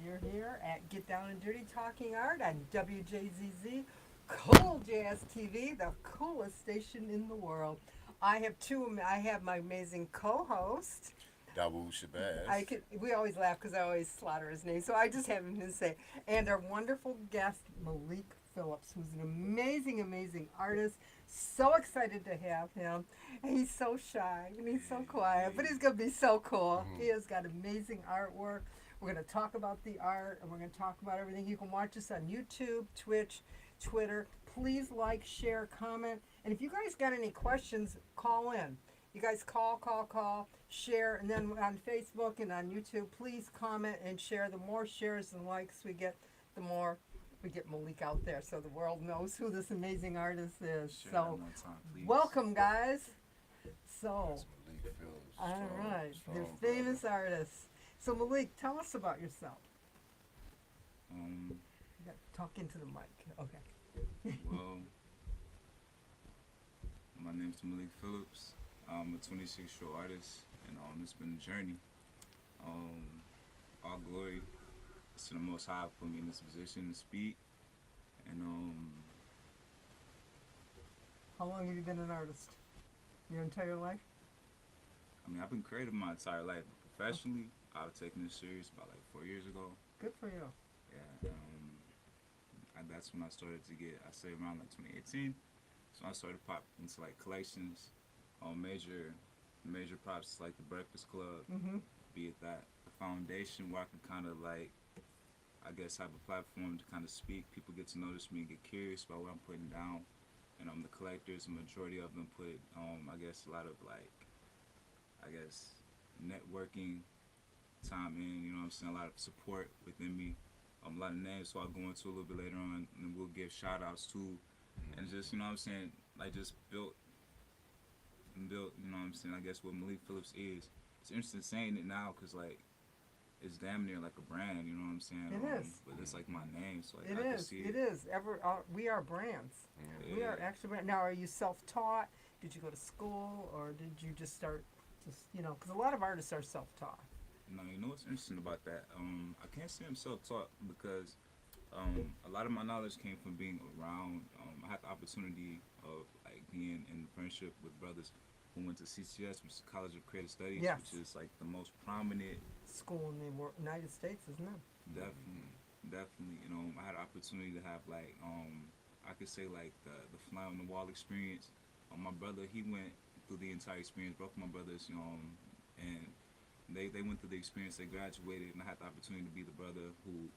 You're here at Get Down and Dirty Talking Art on WJZZ, Cool Jazz TV, the coolest station in the world. I have my amazing co-host. Dabu Shabazz. We always laugh because I always slaughter his name, so I just have him to say. And our wonderful guest, Malik Phillips, who's an amazing, amazing artist. So excited to have him. And he's so shy and he's so quiet, but he's going to be so cool. He has got amazing artwork. We're going to talk about the art and we're going to talk about everything. You can watch us on YouTube, Twitch, Twitter. Please like, share, comment. And if you guys got any questions, call in. You guys call, share, and then on Facebook and on YouTube, please comment and share. The more shares and likes we get, the more we get Malik out there so the world knows who this amazing artist is. Share So, that one time, please. welcome, guys. So, That's Malik Phillips. all right, strong they're brother. famous artists. So, Malik, tell us about yourself. Um, You got to talk into the mic. Okay. well, my name's Malik Phillips. I'm a 26-year-old artist, and it's been a journey. All glory is to the Most High put me in this position to speak, and How long have you been an artist? Your entire life? I mean, I've been creative my entire life. Professionally, I've taken this serious about like 4 years ago. Good for you. Yeah, that's when I started to get, I say around like 2018. So I started to pop into like collections on major props like the Breakfast Club, Mm-hmm. be it that the foundation where I can kind of like, I guess have a platform to kind of speak. People get to notice me and get curious about what I'm putting down. And the collectors, the majority of them put, I guess a lot of like, I guess networking time in. You know what I'm saying? A lot of support within me. A lot of names, so I'll go into a little bit later on, and we'll give shout outs to, and just, you know what I'm saying, like just built, you know what I'm saying, I guess what Malik Phillips is. It's interesting saying it now because, like, it's damn near like a brand, you know what I'm saying? It is. But it's like my name, so like, It I can is. see It is. We are brands. Yeah. We are actually brands. Now, are you self-taught? Did you go to school, or did you just start? Because a lot of artists are self-taught. No, you know what's interesting about that? I can't say I'm self-taught because a lot of my knowledge came from being around. I had the opportunity of like being in friendship with brothers who went to CCS, which is College of Creative Studies, Yes. which is like the most prominent. School in the United States, isn't it? Definitely. I had an opportunity to have like I could say like the fly on the wall experience. My brother, he went through the entire experience. Both my brothers, and they went through the experience. They graduated, and I had the opportunity to be the brother who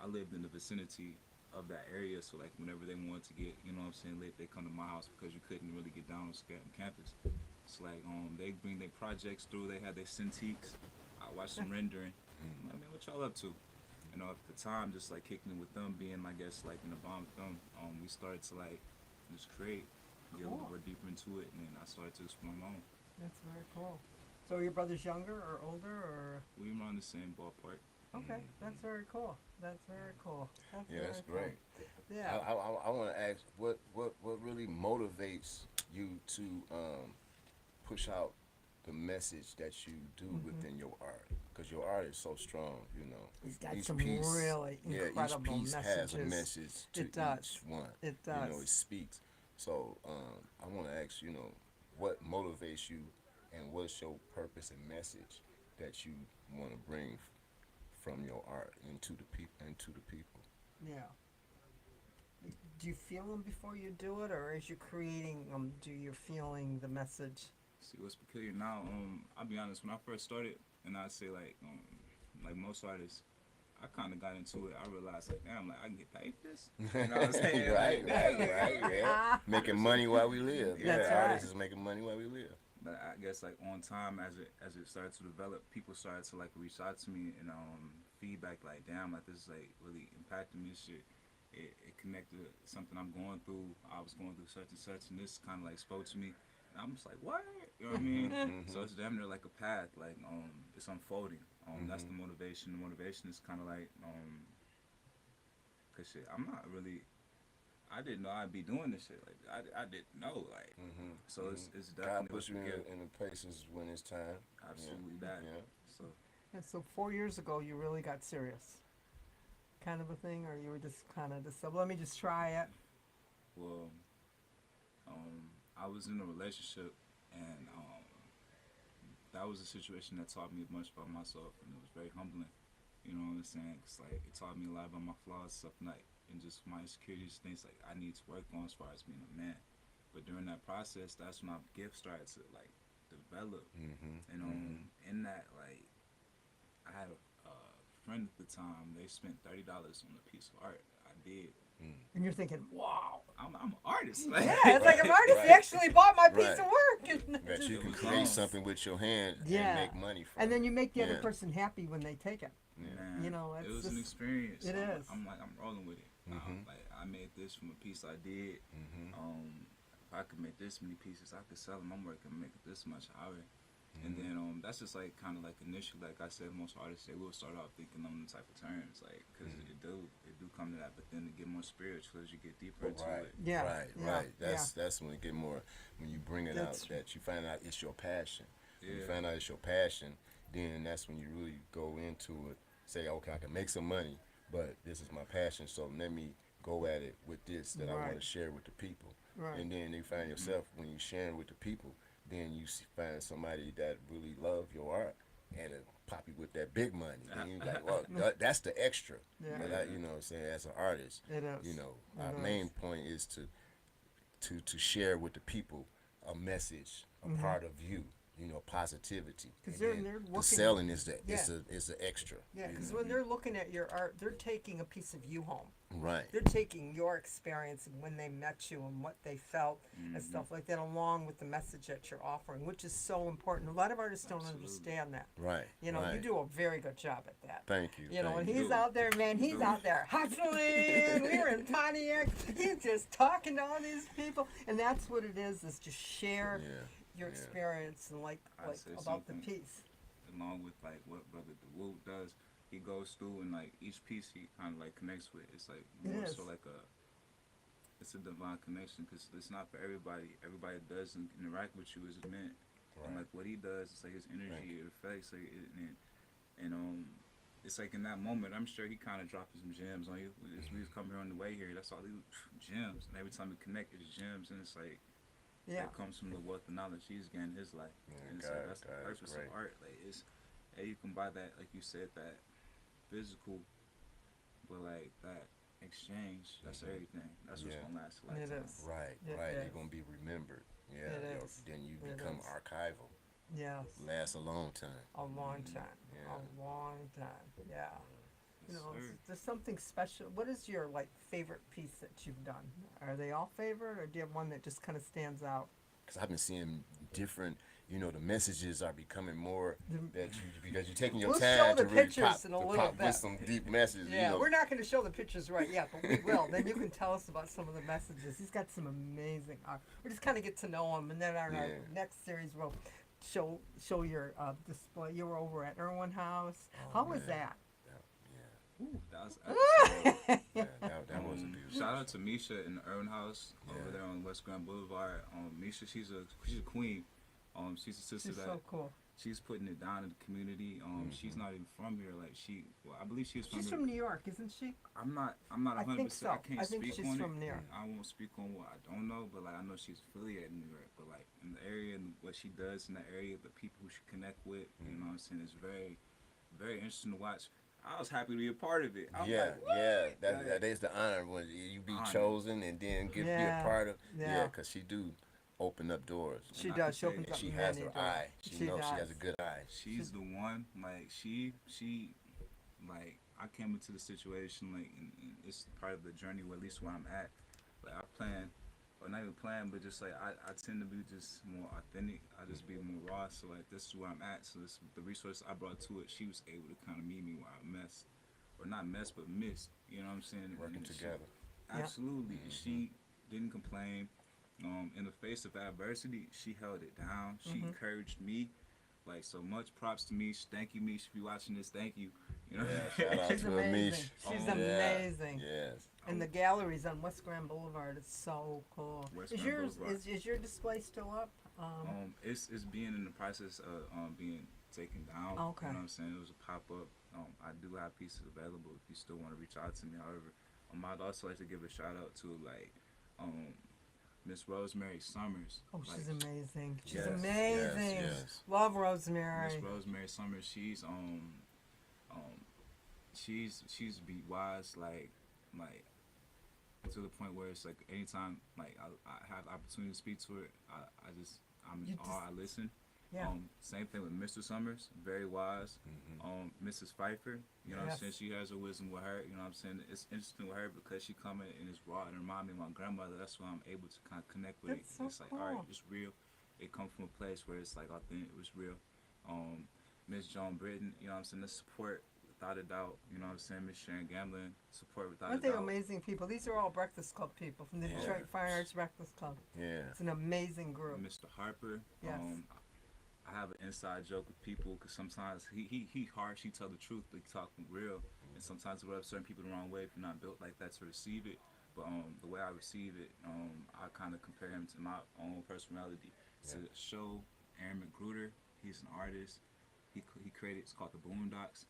I lived in the vicinity of that area. So like whenever they wanted to get, you know what I'm saying, lit, they come to my house because you couldn't really get down on campus. It's like they bring their projects through. They had their Cintiqs. I watched them rendering. I'm like, man, what y'all up to? At the time, just like kicking it with them, being I guess like in the bond with them, we started to like just create, get a little Cool. bit deeper into it, and then I started to explore my own. That's very cool. So, are your brothers younger or older, or? We were on the same ballpark. Okay, that's very cool. That's very cool. That's Yeah, that's very great. cool. Yeah. I want to ask what really motivates you to push out the message that you do within your art, because your art is so strong. He's got Each some piece, really incredible each piece has a messages. message to It does. each one. It does. It speaks. So I want to ask, what motivates you, and what's your purpose and message that you want to bring from your art into the people. Yeah. Do you feel them before you do it, or as you're creating them, do you feeling the message? See what's peculiar now. I'll be honest. When I first started, and I'd say like most artists, I kind of got into it. I realized like, damn, like I can get paid for this. You know what I'm saying? right, Like, right, yeah. Making money while we live. Yeah, That's right. artists is making money while we live. But I guess like on time as it started to develop, people started to like reach out to me and feedback like, damn, like this is like really impacting me. Shit, it connected to something I'm going through. I was going through such and such, and this kind of like spoke to me. And I'm just like, what? You know what I mean? So it's damn near like a path, like it's unfolding. That's the motivation. The motivation is kind of like cause shit, I'm not really. I didn't know I'd be doing this shit. Like I didn't know. Like so it's definitely God puts you good. in the places when it's time. Absolutely that. Yeah. So And so 4 years ago, you really got serious. kind of a thing, or you were just kind of just, let me just try it? Well, I was in a relationship, and that was a situation that taught me a bunch about myself, and it was very humbling. You know what I'm saying? 'Cause like it taught me a lot about my flaws, stuff like, and just my insecurities, things like I need to work on as far as being a man. But during that process, that's when my gift started to like develop. And in that, like, I had a friend at the time. They spent $30 on a piece of art. I did. And you're thinking, wow. I'm an artist. Yeah, it's like an artist. He actually bought my piece of work. That you can It was create long. something with your hand Yeah. and make money from And then it. you make the other Yeah. person happy when they take it. Man, You know, it it's was an just- experience. it is. I'm like, I'm rolling with it. Like, I made this from a piece I did. If I could make this many pieces, I could sell them. I'm working to make this much hour. And then that's just like kind of like initially, like I said, most artists, they will start off thinking on the type of terms, like, because it do come to that. But then to get more spiritual as you get deeper into it. Yeah. Right. That's when it get more, when you bring it That's- out, that you find out it's your passion. When you Yeah. find out it's your passion, then that's when you really go into it. Say, okay, I can make some money, but this is my passion, so let me go at it with this that I want Right. to share with the people. Right. And then you find yourself, when you sharing with the people, then you find somebody that really love your art and it pop you with that big money. And you like, well, that's the extra. Yeah. But you know what I'm saying, as an artist, It is. you know, It our is. main point is to share with the people a message, a part of you, you know, positivity. 'Cause And they're then the looking- selling is the Yeah. is the extra. Yeah, you because know? when they're looking at your art, they're taking a piece of you home. Right. They're taking your experience and when they met you and what they felt and stuff like that, along with the message that you're offering, which is so important. A lot of artists don't understand that. Right. You know, right. you do a very good job at that. Thank you. You know, thank and you. he's out there, man. He's out there hustling. We were in Pontiac. He's just talking to all these people, and that's what it is to share Yeah. your yeah. experience and like I'd say about the something. piece. Along with like what Brother DeWoot does, he goes through and like each piece he kind of like connects with. It's like It more is. so like it's a divine connection because it's not for everybody. Everybody that does interact with you is meant. And like what he does, it's like his energy, it affects like, it's like in that moment, I'm sure he kind of dropped some gems on you. We was coming here on the way here. That's all he gems, and every time we connect, it's gems, and it's like. Yeah. That comes from the wealth of knowledge he's gained in his life. Yeah, And so God, that's the God, it's purpose great. of art. Like it's, you can buy that, like you said, that physical, but like that exchange, that's everything. That's what's Yeah. gonna last a It lifetime. is. Right. It Right. is. You're gonna be remembered. Yeah. It is. Then you It become is. archival. Yes. Lasts a long time. A long time. Yeah. A long time. Yeah. You Yes, know, sir. there's something special. What is your like favorite piece that you've done? Are they all favorite, or do you have one that just kind of stands out? Because I've been seeing different, you know, the messages are becoming more that you, because you're taking your We'll time show to the really pictures pop, in a to little pop bit. with some deep messages. Yeah, you know. we're not going to show the pictures right yet, but we will. Then you can tell us about some of the messages. He's got some amazing art. We just kind of get to know him, and then on our Yeah. next series we'll show your display. You were over at Irwin House. Oh, How was man. that? That was excellent. Yeah, that was a beautiful. Shout out to Misha in the Urban House over Yeah. there on West Grand Boulevard. Misha, she's a queen. She's a sister She's that so cool. she's putting it down in the community. She's not even from here. Like I believe she's from. She's here. from New York, isn't she? I'm not I 100%. think so. I can't I think speak she's on from it. there. I won't speak on what I don't know, but like I know she's affiliated in New York. But like in the area and what she does in the area, the people who she connect with, you know what I'm saying, is very, very interesting to watch. I was happy to be a part of it. I'm Yeah, like, what? yeah, Like, that is the honor when you be Honor. chosen and then be Yeah, a part of. yeah. Yeah, because she do open up doors. She And I does. can She say opens And up she many has her doors. eye. She knows she has a does. good eye. She's the one. Like she like I came into the situation like and it's part of the journey, or at least where I'm at. Like I plan, or not even plan, but just like I tend to be just more authentic. I just be more raw. So like this is where I'm at. So this the resource I brought to it. She was able to kind of meet me where I messed, or not messed, but missed. You know what I'm saying? Working And she- together. Absolutely. And she didn't complain. In the face of adversity, she held it down. She encouraged me. Like, so much props to me. Thank you, Mish, if you're watching this. Thank you. You know, Yeah, shout out She's to amazing. Amish. She's Oh, amazing. Yes. And the galleries on West Grand Boulevard is so cool. West Is Grand yours Boulevard. is your display still up? It's being in the process of being taken down. Okay. You know what I'm saying? It was a pop up. I do have pieces available if you still want to reach out to me. However, I'd also like to give a shout out to like Miss Rosemary Summers. Oh, Like, she's amazing. She's Yes, amazing. yes. Love Rosemary. Miss Rosemary Summers, she's beat wise like to the point where it's like anytime like I have the opportunity to speak to her, I'm in awe. I listen. Yeah. Same thing with Mr. Summers, very wise. Mrs. Pfeiffer, you know what I'm Yes. saying? She has her wisdom with her, you know what I'm saying? It's interesting with her because she come in and it's raw and remind me of my grandmother. That's why I'm able to kind of connect with That's it. so It's like, all right, cool. it's real. It comes from a place where it's like authentic, it was real. Miss Joan Britton, you know what I'm saying? The support without a doubt, you know what I'm saying? Miss Sharon Gamblin, support without Aren't a they doubt. amazing people? These are all Breakfast Club people from the Yeah. Detroit Fine Arts Breakfast Club. Yeah. It's an amazing group. Mr. Harper. Yes. I have an inside joke with people because sometimes he harsh, he tell the truth, but he talk real, and sometimes it rubs certain people the wrong way if you're not built like that to receive it. But the way I receive it, I kind of compare him to my own personality. Yeah. To show Aaron McGruder, he's an artist. He created, it's called the Boondocks.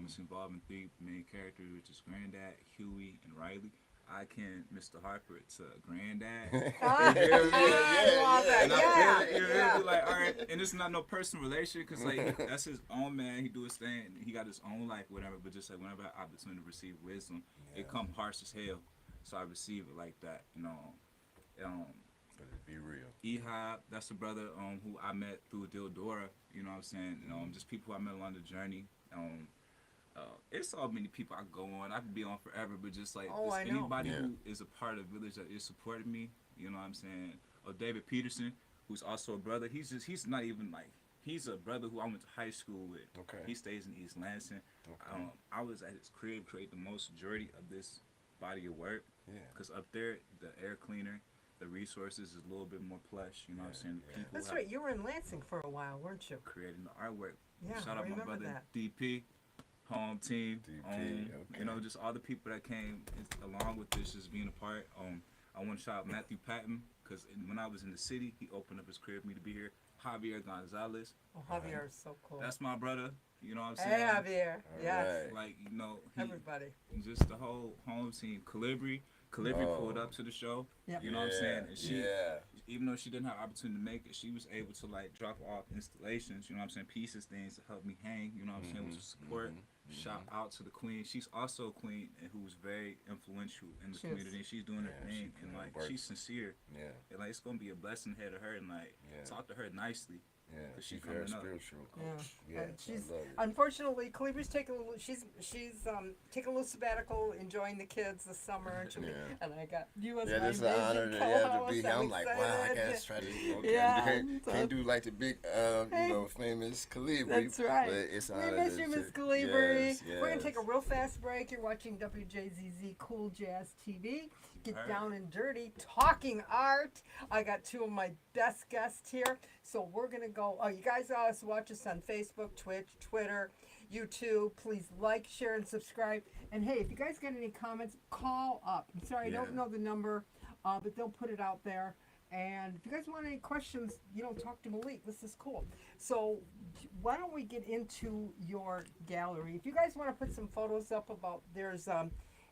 It's involving 3 main characters, which is Granddad, Huey, and Riley. I can Mr. Harper to Granddad. I love it. And I Yeah. feel it, you Yeah. know, like, all right, and it's not no personal relation, because, like, that's his own man, he do his thing, he got his own life, whatever, but just, like, whenever I have opportunity to receive wisdom, it come harsh as hell, so I receive it like that, you know. But it be real. Ehab, that's a brother who I met through Dildora, you know what I'm saying, just people I met along the journey. It's so many people I go on. I could be on forever, but just like Oh, I know. anybody Yeah. who is a part of the village that is supporting me, you know what I'm saying? Or David Peterson, who's also a brother. He's not even like, he's a brother who I went to high school with. Okay. He stays in East Lansing. Okay. I was at his crib creating the most majority of this body of work. Yeah. Because up there, the air cleaner, the resources is a little bit more plush, you know what I'm saying? The Yeah. people That's have right. You were in Lansing for a while, weren't you? creating the artwork. Yeah, Shout I out my remember brother that. DP, home team. DP, okay. You know, just all the people that came along with this, just being a part. I want to shout out Matthew Patton, because when I was in the city, he opened up his crib for me to be here. Javier Gonzalez, Oh, Javier is so cool. that's my brother. You know what I'm Hey, saying? Javier. All Yes. right. Like, you know, Everybody. just the whole home team. Calibri Oh. pulled up to the show. Yep. You know what I'm saying? And she, Yeah. even though she didn't have opportunity to make it, she was able to like drop off installations, you know what I'm saying, pieces, things to help me hang, you know what I'm saying, with support. Shout out to the queen. She's also a queen and who's very influential in the She is. community. She's doing her Yeah, she thing, put and in like work. she's sincere. Yeah. And like it's gonna be a blessing ahead of her, and like Yeah. talk to her nicely. Yeah. But She's she very coming up. spiritual. Yeah. Yeah. And she's I love it. unfortunately Cleaver's taking a little. She's taking a little sabbatical, enjoying the kids this summer, and, she'll be, Yeah. and I got you as Yeah, my that's an honor amazing to have to co-host. be here. I'm like, wow, I excited. gotta try to. Okay, Yeah, can't do like the big, famous Calibri. That's right. But it's an We honor miss to- you, Miss to- Calibri. yes, We're gonna take a yes. real fast break. You're watching WJZZ Cool Jazz TV. Get All right. down and dirty, talking art. I got 2 of my best guests here, so we're gonna go. Oh, you guys always watch us on Facebook, Twitch, Twitter, YouTube. Please like, share, and subscribe. And hey, if you guys got any comments, call up. I'm sorry, I don't Yeah. know the number, but they'll put it out there. And if you guys want any questions, talk to Malik. This is cool. So why don't we get into your gallery? If you guys want to put some photos up about, there's,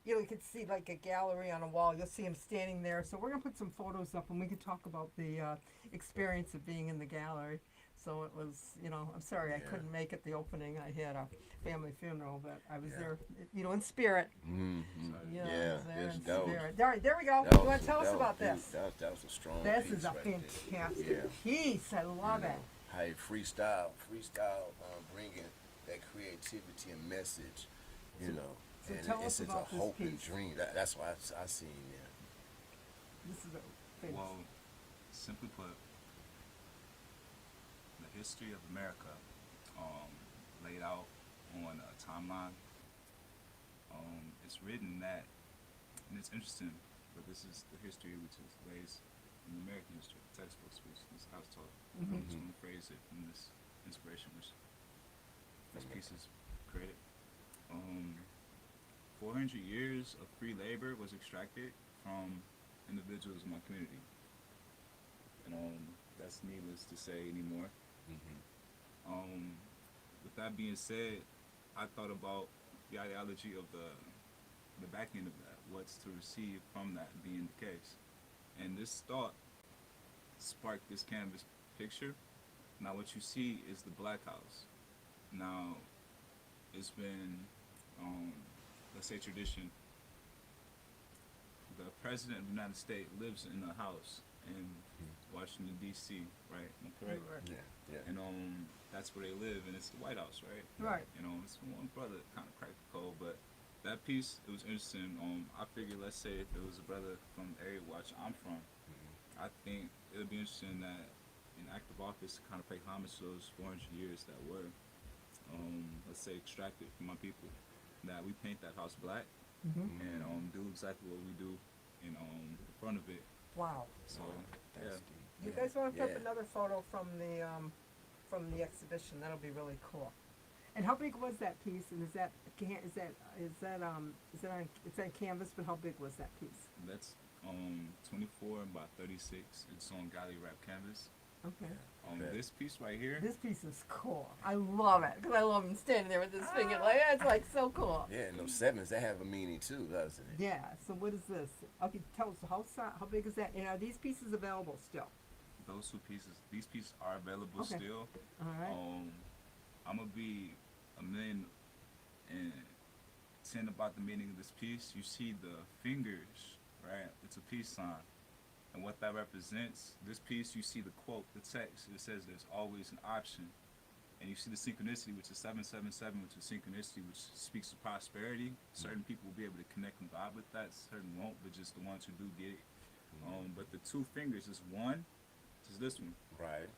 you can see like a gallery on a wall. You'll see him standing there. So we're going to put some photos up and we can talk about the experience of being in the gallery. So it was, I'm sorry I Yeah. couldn't make it the opening. I had a family funeral, but I was Yeah. there, in spirit. Mhm. Yeah, I Yeah, was there yes, in that was- spirit. All right, there we go. That You was want a- to tell us that was about big. this? That was a strong This piece is a right there. fantastic Yeah. piece. I love it. How you freestyle, bringing that creativity and message, So and tell it's us a about this hope and piece. dream. That's why I seen there. This is a famous. Well, simply put, the history of America, laid out on a timeline. It's written that, and it's interesting, but this is the history which is lays in American history, textbooks, which is how it's taught. I'm just going to phrase it from this inspiration, which this piece is created. 400 years of free labor was extracted from individuals in my community. And that's needless to say anymore. With that being said, I thought about the ideology of the back end of that. What's to receive from that being the case, and this thought sparked this canvas picture. Now, what you see is the Black House. Now, it's been, let's say, tradition. The president of the United States lives in a house in Washington D.C. Right? Am I correct? Yeah, yeah. And that's where they live, and it's the White House, right? Right. It's one brother kind of cracked the code, but that piece it was interesting. I figured, let's say, if it was a brother from the area which I'm from, I think it would be interesting that in active office to kind of pay homage to those 400 years that were, let's say, extracted from my people. That we paint that house black and do exactly what we do in front of it. Wow. So That's yeah. deep. You guys want to put Yeah. up another photo from the exhibition? That'll be really cool. And how big was that piece? And is that on canvas? But how big was that piece? That's 24 by 36. It's on gallery wrap canvas. Okay. Okay. This piece right here. This piece is cool. I love it because I love him standing there with his finger like it's like so cool. Yeah, and those sevens, they have a meaning too, doesn't it? Yeah. So what is this? Okay, tell us how big is that? And are these pieces available still? These pieces are available Okay. still. All right. I'm gonna be $1,000,010 about the meaning of this piece. You see the fingers, right? It's a peace sign. And what that represents, this piece, you see the quote, the text, it says there's always an option. And you see the synchronicity, which is 777, which is synchronicity, which speaks to prosperity. Certain people will be able to connect and vibe with that, certain won't, but just the ones who do get it. But the two fingers is one, which is this one. Right.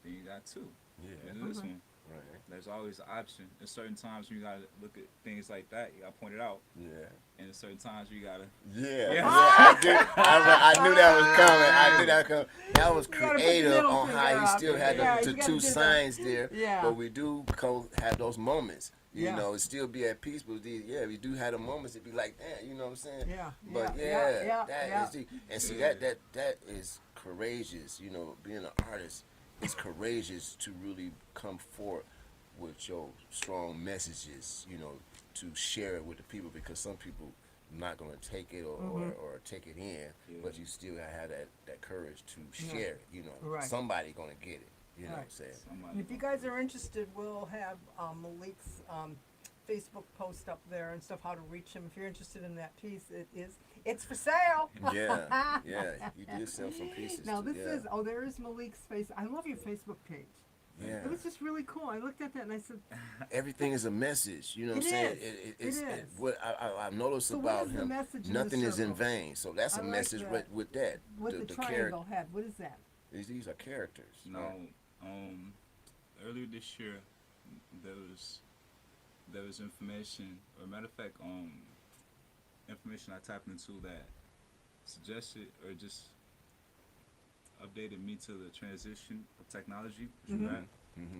Then you got two, Yeah. and this one. Right. There's always an option. At certain times when you gotta look at things like that, you gotta point it out. Yeah. And at certain times you gotta Yeah, Yeah. I knew that was coming. I knew that was coming. That was You gotta put the creative middle on finger how you up. still had Yeah, the you gotta two do that. signs there. Yeah. But we do have those moments. You Yeah. know, it still be at peace, but we do have the moments. It be like, damn, you know what I'm saying? Yeah. But yeah. that is deep. And see, that is courageous. You know, being an artist, it's courageous to really come forth with your strong messages, you know, to share it with the people, because some people not going to take it or take it in, but you still have that courage to share it, you know. Right. Somebody going to get it, you know what I'm Right. saying? And if you guys are interested, we'll have Malik's Facebook post up there and stuff, how to reach him. If you're interested in that piece, it's for sale. Yeah, you did sell some pieces. Now too, this there is Malik's face. I love your Facebook page. yeah. It was just really cool. I looked at that and I said, Everything is a message, you know what I'm It saying? is. It's It is. what I've noticed So what about is the him, message in nothing the is in circle? vain. So that's I a like message that. with that. with the triangle head, what is that? These are characters. No, earlier this year, there was information, or matter of fact, information I tapped into that suggested or just updated me to the transition of technology. Right?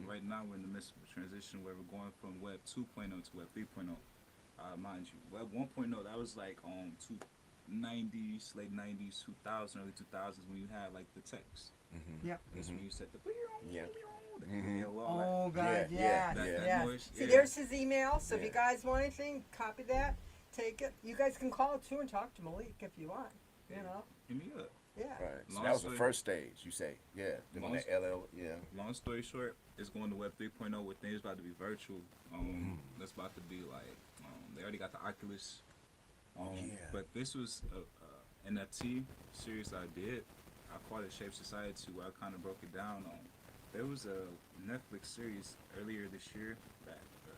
Right now, we're in the midst of a transition where we're going from Web 2.0 to Web 3.0. Mind you, Web 1.0, that was like 90s, late 90s, 2000, early 2000s, when you had like the text. Yep. That's when you said the Yeah. Oh God, yeah, yes, yeah. yes. Noise, See, yeah. there's his email. So if Yeah. you guys want anything, copy that, take it. You guys can call too and talk to Malik if you want. You know, Hit me up. yeah. Right. So Long that was the story- first stage, you say. Yeah. Then when Long the LL, yeah. Long story short, it's going to Web 3.0 where things about to be virtual. That's about to be like, they already got the Oculus. Yeah. But this was a NFT series I did. I called it Shape Society, where I kind of broke it down on. There was a Netflix series earlier this year,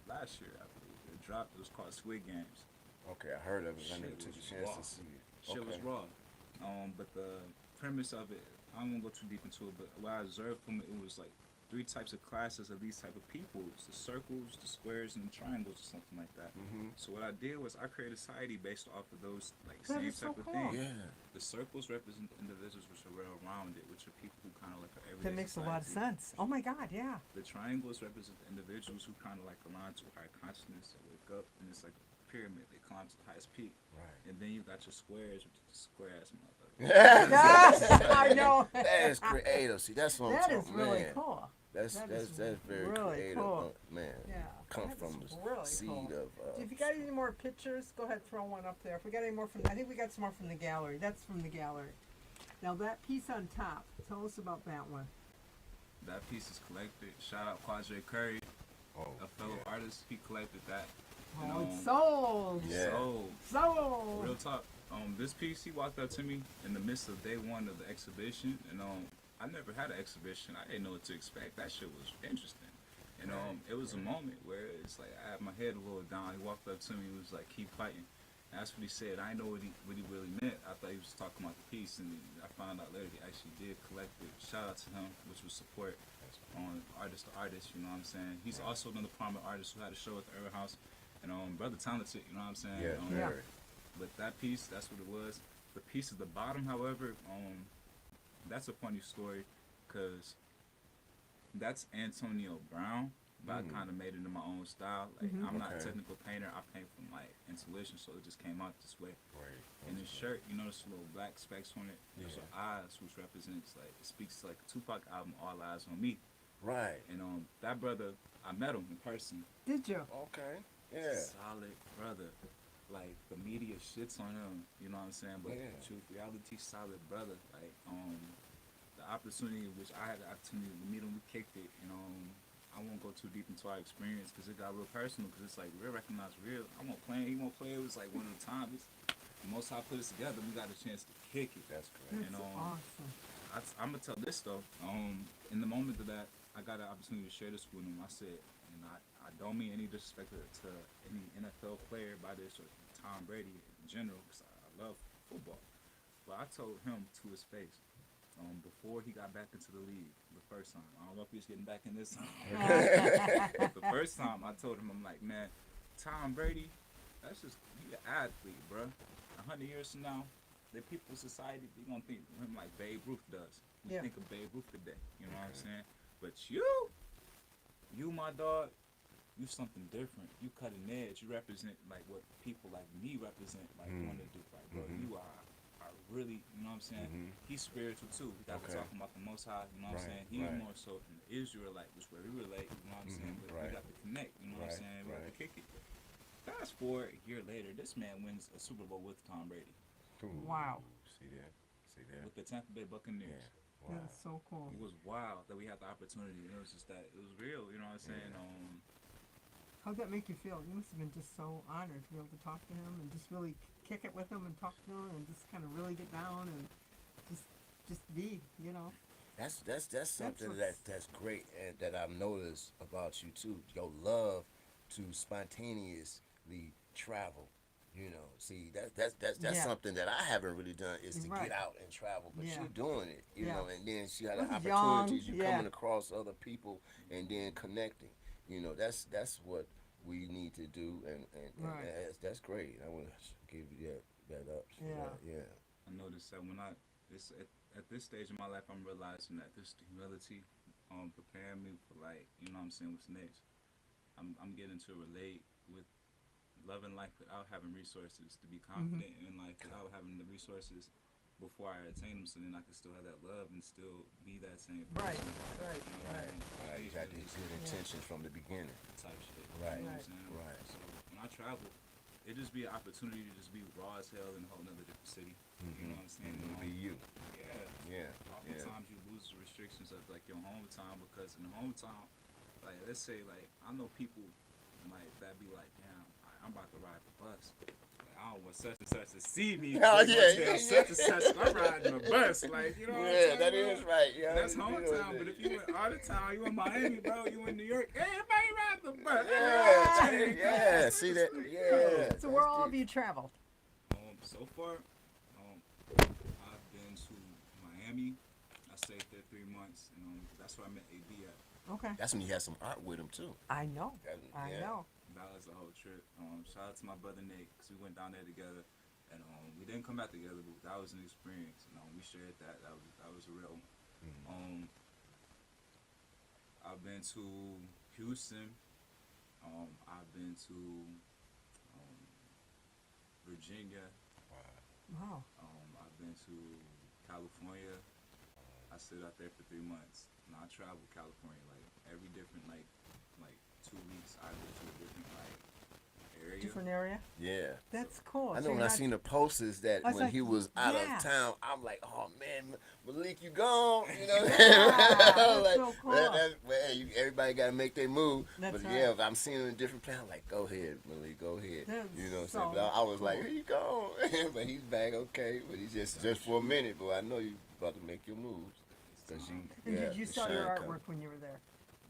last year I believe. It dropped. It was called Squid Games. Okay, I heard of it. I Shit never took a was chance raw. to see it. Shit was Okay. raw. But the premise of it, I don't want to go too deep into it, but what I observed from it, it was like 3 types of classes of these type of people. It's the circles, the squares, and the triangles, or something like that. So what I did was I created a society based off of those like That same is so type of cool. things. Yeah. The circles represent individuals which are well-rounded, which are people who kind of like are everyday That makes a lot of society. sense. Oh my God, yeah. The triangles represent individuals who kind of like align to a higher consciousness. They wake up and it's like a pyramid. They climb to the highest peak. Right. And then you got your squares, which is square ass motherfucker. Yes, I know. That is creative. See, that's what I'm That talking is really man. cool. That is that's very really creative, cool. man. Yeah. Come That from is the really seed cool. of. If you got any more pictures, go ahead, throw one up there. If we got any more from, I think we got some more from the gallery. That's from the gallery. Now that piece on top, tell us about that one. That piece is collected. Shout out Quadre Curry, Oh, a fellow yeah. artist. He collected that. And, Oh, it's sold. Yeah. So, Sold. real talk. This piece, he walked up to me in the midst of day one of the exhibition, and I never had an exhibition. I didn't know what to expect. That shit was interesting. And it was a moment where it's like I had my head a little down. He walked up to me. He was like, "Keep fighting." And that's what he said. I didn't know what he really meant. I thought he was talking about the piece, and I found out later he actually did collect it. Shout out to him, which was support on artist to artist. You know what I'm saying? He's also another prominent artist who had a show at the Urban House, and brother talented. You know what I'm saying? Yeah, Yeah. very. But that piece, that's what it was. The piece at the bottom, however, that's a funny story, cause that's Antonio Brown, but I kind of made it in my own style. Like I'm not a Okay. technical painter. I paint from like intuition, so it just came out this way. Right. And his shirt, you notice the little black specks on it. There's Yeah. eyes, which represents like it speaks to like the Tupac album, All Eyes on Me. Right. And that brother, I met him in person. Did you? Okay. Yeah. Solid brother. Like the media shits on him, you know what I'm saying? But Yeah. truth, reality, solid brother. Like the opportunity, which I had the opportunity to meet him, we kicked it. And I won't go too deep into our experience because it got real personal. Because it's like real recognized real. I won't play. He won't play. It was like one of the times. The most I put us together, we got a chance to kick it. That's great. That's And, awesome. I'm gonna tell this though. In the moment of that, I got an opportunity to share this with him. I said, and I don't mean any disrespect to any NFL player by this or Tom Brady in general, because I love football. But I told him to his face before he got back into the league the first time. I don't know if he's getting back in this time. The first time I told him, I'm like, man, Tom Brady, that's just he an athlete, bro. 100 years from now, the people's society, they gonna think of him like Babe Ruth does. You Yeah. think of Babe Ruth today, you know what I'm saying? But you, my dog, you something different. You cutting edge. You represent like what people like me represent, like want to do. Like, bro, you are really, you know what I'm saying? He's spiritual too. We got to Okay. talking about the Most High, you know what I'm Right, saying? He's right. more so in the Israelite, which where we relate, you know what I'm saying? But right. we got to connect, you know what I'm Right, saying? We got to right. kick it. Fast forward a year later, this man wins a Super Bowl with Tom Brady, Ooh, Wow. See that? See that? with the Tampa Bay Buccaneers. Yeah. Wow. That's so cool. It was wild that we had the opportunity. It was just that it was real, you know what I'm saying? How'd that make you feel? You must have been just so honored to be able to talk to him and just really kick it with him and talk to him and just kind of really get down and just be, you know. That's something what's- that's great and that I've noticed about you too. Your love to spontaneously travel. You know, see that's Yeah. something that I haven't really done is to Right. get out and travel, but Yeah. you doing it, you Yeah. know, and then she had the This is young, opportunities, you yeah. coming across other people and then connecting. You know, that's what we need to do, and Right. that's great. I want to give you that up. for Yeah. that, yeah. I noticed that when it's at this stage in my life, I'm realizing that this humility, preparing me for like, you know what I'm saying, what's next. I'm getting to relate with loving life without having resources, to be confident in life without having the resources before I attain them, so then I can still have that love and still be that same Right, person. right, You know, right. and Right, you got these good intentions from the beginning. type shit. Right, You know what I'm Right. saying? right. So when I travel, it just be an opportunity to just be raw as hell in a whole nother different city. You know what I'm saying? And be you. Yeah. Yeah. Yeah. Oftentimes you lose the restrictions of like your hometown, because in the hometown, like let's say like I know people like that be like, damn, I'm about to ride the bus. Like, I don't want such and such to see me. Oh, They yeah, gonna tell yeah, such and such I'm riding the bus. Like, you know what I'm Yeah, saying? that bro? is right. Yeah, That's you know hometown, that. but if you in out of town, you in Miami, bro, you in New York, everybody ride the bus. Yeah, yeah, see that? Yeah. So where all of you traveled? So far, I've been to Miami. I stayed there 3 months, and that's where I met AD at. Okay. That's when you had some art with him too. I know. That- I yeah. know. That was the whole trip. Shout out to my brother Nate, because we went down there together, and we didn't come back together, but that was an experience. We shared that. That was a real one. I've been to Houston. I've been to Virginia. Wow. I've been to California. I I sit out there for 3 months. And I travel California like every different like 2 weeks. I go to a different like area. Different area. Yeah. That's cool. I So know when you're I not- seen the posters that I was when like, he was out yeah. of town, I'm like, oh man, Malik, you gone. You know, that's like, so cool. everybody got to make their move. That's but right. yeah, if I'm seeing him in a different plan, I'm like, go ahead, Malik, go ahead. That's You know what I'm so saying? But I was like, cool. here you go. But he's back, okay. But he's just for a minute. But I know you about to make your moves. Cause you, And yeah, did you the saw your shine artwork come. when you were there?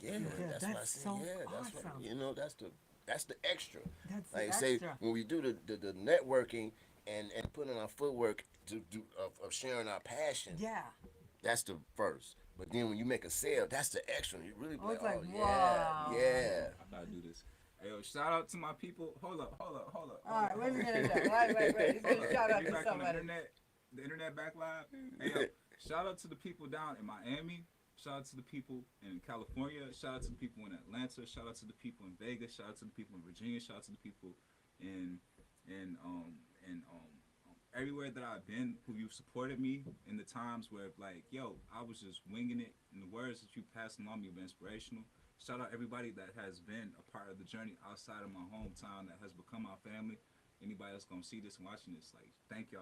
Yeah, You did. that's what I That's said. so Yeah, that's what, awesome. you know, that's the extra. That's Like the say extra. when we do the networking and putting our footwork to do of sharing our passion, Yeah. that's the first. But then when you make a sale, that's the extra. You really be Oh, like, it's like, oh wow. yeah. I gotta do this. Hey, yo, shout out to my people. Hold up. All right, wait a minute. Wait. He's going to shout out We to back on somebody. the internet back live. Hey, yo, shout out to the people down in Miami. Shout out to the people in California. Shout out to the people in Atlanta. Shout out to the people in Vegas. Shout out to the people in Virginia. Shout out to the people in everywhere that I've been who you've supported me in the times where like, yo, I was just winging it, and the words that you passed along me have been inspirational. Shout out everybody that has been a part of the journey outside of my hometown that has become my family. Anybody that's gonna see this and watching this, like, thank y'all.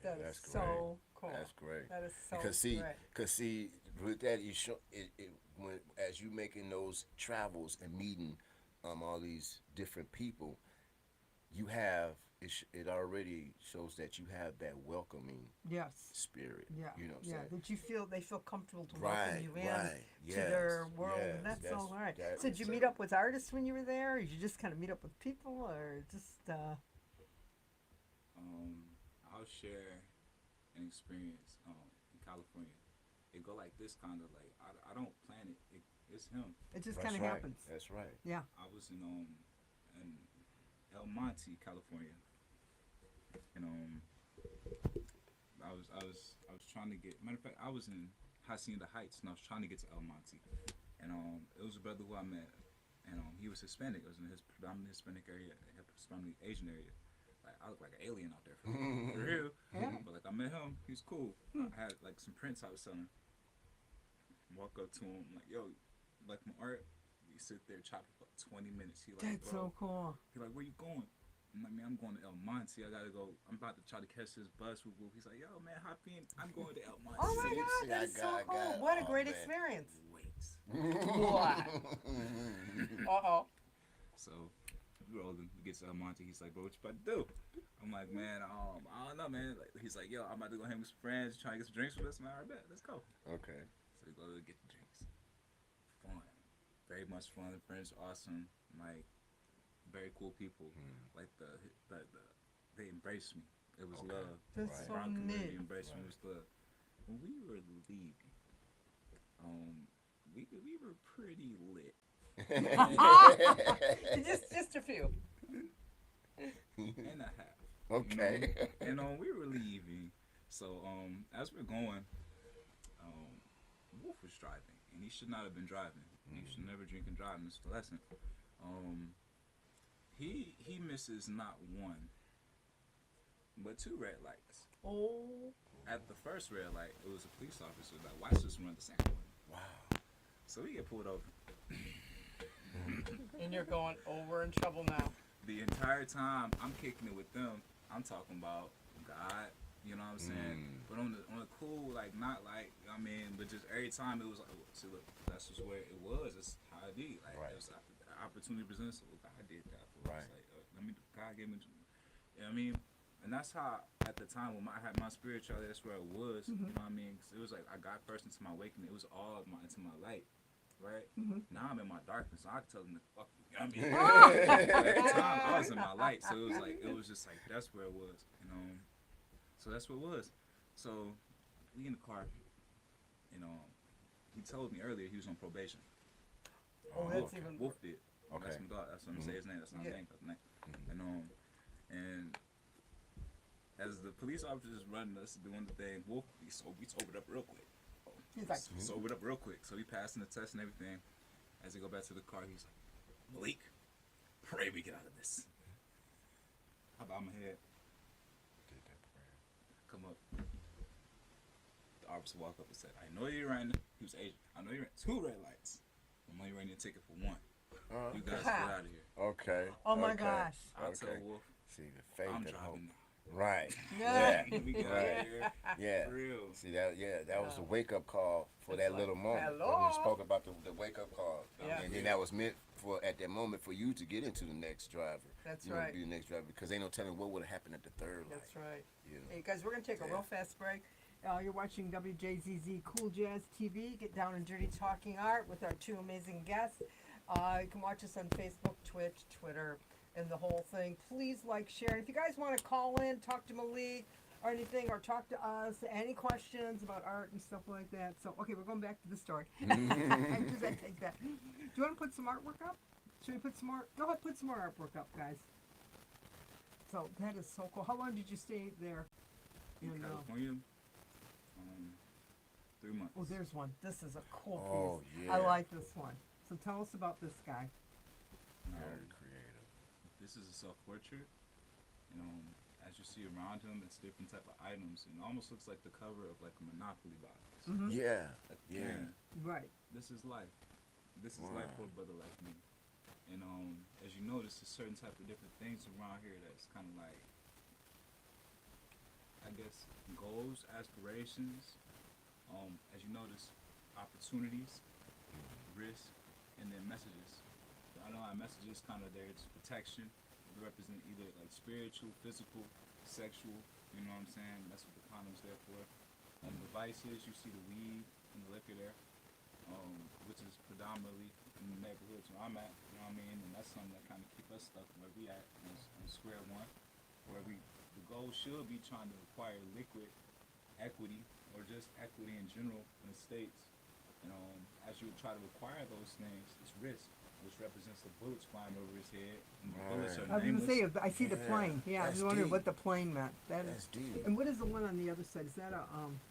That is That's so cool. That's great. That is so Because great. see, with that you show it when as you making those travels and meeting all these different people, you have it already shows that you have that welcoming Yes. spirit. Yeah. You know what I'm Yeah. saying? That they feel comfortable to Right, welcome you in right. to their world, and yes, that's all right. that So did is you a- meet up with artists when you were there, or did you just kind of meet up with people, or just? I'll share an experience in California. It go like this, kind of like I don't plan it. It's him. It just That's kind of right. happens. That's right. Yeah. I was in El Monte, California, and I was trying to get. Matter of fact, I was in Hacienda Heights, and I was trying to get to El Monte, and it was a brother who I met, and he was Hispanic. It was in his predominantly Hispanic area, predominantly Asian area. Like I look like an alien out there for real. Yeah. But like I met him, he's cool. I had like some prints I was selling. Walk up to him like, yo, like my art. We sit there, chop it for 20 minutes. He like, That's bro. so cool. He like, where you going? I'm like, man, I'm going to El Monte. I gotta go. I'm about to try to catch this bus. He's like, yo, man, hop in. I'm going to El Monte. Oh my See, God, that I is so got- cool. What a oh, great man. experience. Wait. What? Uh-oh. So we rolling. We get to El Monte. He's like, bro, what you about to do? I'm like, man, I don't know, man. Like, he's like, yo, I'm about to go hang with some friends, try to get some drinks with us. Man, I bet. Let's go. Okay. So we go to get the drinks. Fun. Very much fun. The friends are awesome. Like, very cool people. Like, they embraced me. It was Okay. love. That's Right. so Brown community neat. embraced me. It was love. When we were leaving, we were pretty lit. just a few. And a half. Okay. You know? And we were leaving. So as we're going, Wolf was driving, and he should not have been driving. You should never drink and drive. It's the lesson. He misses not one, but 2 red lights. Oh. At the first red light, it was a police officer that watched us run the same way. Wow. So we get pulled over. And you're going, oh, we're in trouble now. The entire time I'm kicking it with them, I'm talking about God, you know what I'm saying? But on the cool, like not like but just every time it was like, see, look, that's just where it was. It's how I did. Like Right. it was the opportunity presents. Well, God did that for Right. us. Like God gave me. You know what I mean? And that's how at the time when I had my spirituality, that's where it was. You know what I mean? 'Cause it was like I got first into my awakening. It was all into my light. Right? Now I'm in my darkness, so I can tell them to fuck you. You know what I mean? But at the time, I was in my light, so it was just like, that's where it was, you know? So that's what it was. So, we in the car, you know, he told me earlier he was on probation. Oh, that's even. Wolf did. Okay. That's my God. That's what I'm gonna say his name. That's not his Yeah. name. That's his name. And as the police officers running us, doing the thing, Wolf, we sobered up real quick. He's like, Sobered up real quick. So we passing the test and everything. As they go back to the car, he's like, Malik, pray we get out of this. I bow my head. Come up. The officer walked up and said, "I know you're running." He was Asian. "I know you're running 2 red lights. I'm only running a ticket for 1. You guys get out of here." Okay. Oh my okay. gosh. I'll tell Okay. Wolf, See the faith I'm and hope. driving now. Right. Yeah. Yeah. We get out Right. of here. Yeah. For real. See that? Yeah, that was the wake up call for It's that like, little moment. When hello? we spoke about the wake up call, Yeah. and then that was meant for at that moment for you to get into the next driver. That's you know, right. Be the next driver because ain't no telling what would have happened at the third light. That's right. You know? Hey guys, we're gonna take a Yeah. real fast break. You're watching WJZZ Cool Jazz TV. Get down and dirty talking art with our 2 amazing guests. You can watch us on Facebook, Twitch, Twitter, and the whole thing. Please like, share. And if you guys want to call in, talk to Malik or anything, or talk to us, any questions about art and stuff like that. So, okay, we're going back to the story. I take that. Do you want to put some artwork up? Should we put some more? Go ahead, put some more artwork up, guys. So that is so cool. How long did you stay there? In In, California, 3 months. Oh, there's one. This is a cool Oh, piece. yeah. I like this one. So tell us about this guy. Very creative. This is a self-portrait. As you see around him, it's different type of items, and it almost looks like the cover of like a Monopoly box. Mhm. Yeah. Yeah. And Right. this is life. This is Wow. life for a brother like me. And as you notice, there's certain type of different things around here that's kind of like, I guess, goals, aspirations. As you notice, opportunities, risk, and then messages. So I know our messages kind of there. It's protection. They represent either like spiritual, physical, sexual. You know what I'm saying? That's what the condom's there for. The vices, you see the weed and the liquor there, which is predominantly in the neighborhoods where I'm at. You know what I mean? And that's something that kind of keep us stuck where we at on square one, where the goal should be trying to acquire liquid equity or just equity in general in the states. As you try to acquire those things, it's risk, which represents the bullets flying over his head. And the bullets Right. are I was nameless. gonna say, I see the Yeah, plane. Yeah, I was that's wondering deep. what the plane meant. That That's is. deep. And what is the one on the other side? Is that a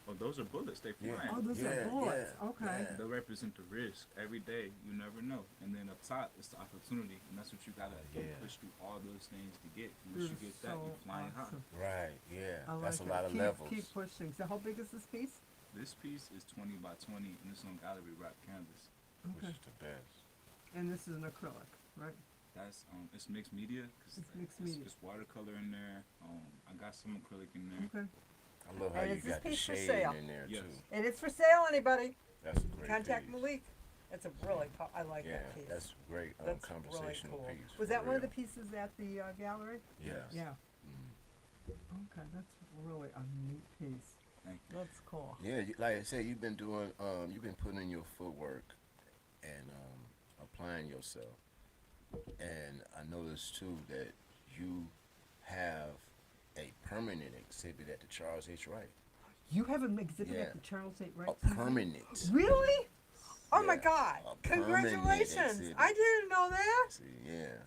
Oh, those are bullets. They fly. Yeah. Oh, those Yeah, are bullets. yeah, Okay. yeah. They represent the risk. Every day, you never know. And then up top, it's the opportunity, and that's what you gotta Yeah. push through all those things to get. And once you They're get that, so you're flying awesome. Right. Yeah. I like That's a it. lot of keep, levels. Keep pushing. So how big is this piece? high. This piece is 20 by 20, and it's on gallery wrap canvas. Which Okay. is the best. And this is an acrylic, right? That's it's mixed media. 'Cause It's mixed media. It's watercolor in there. I got some acrylic in there. Okay. I love how And you is this got the piece for shade sale? in there Yes. too. And it's for sale, anybody. That's a great Contact piece. Malik. That's a really, I like Yeah, that piece. that's great That's conversational really cool. piece. Was for that one of the real. pieces at the gallery? Yes. Yeah. Mhm. Okay, that's really a neat piece. Thank you. That's cool. Yeah, like I said, you've been doing, you've been putting in your footwork and applying yourself. And I noticed too that you have a permanent exhibit at the Charles H. Wright. You have an exhibit Yeah. at the Charles A. Wright A Museum? permanent. Really? Oh my Yeah, God! a permanent Congratulations! exhibit. I didn't know that. See, yeah.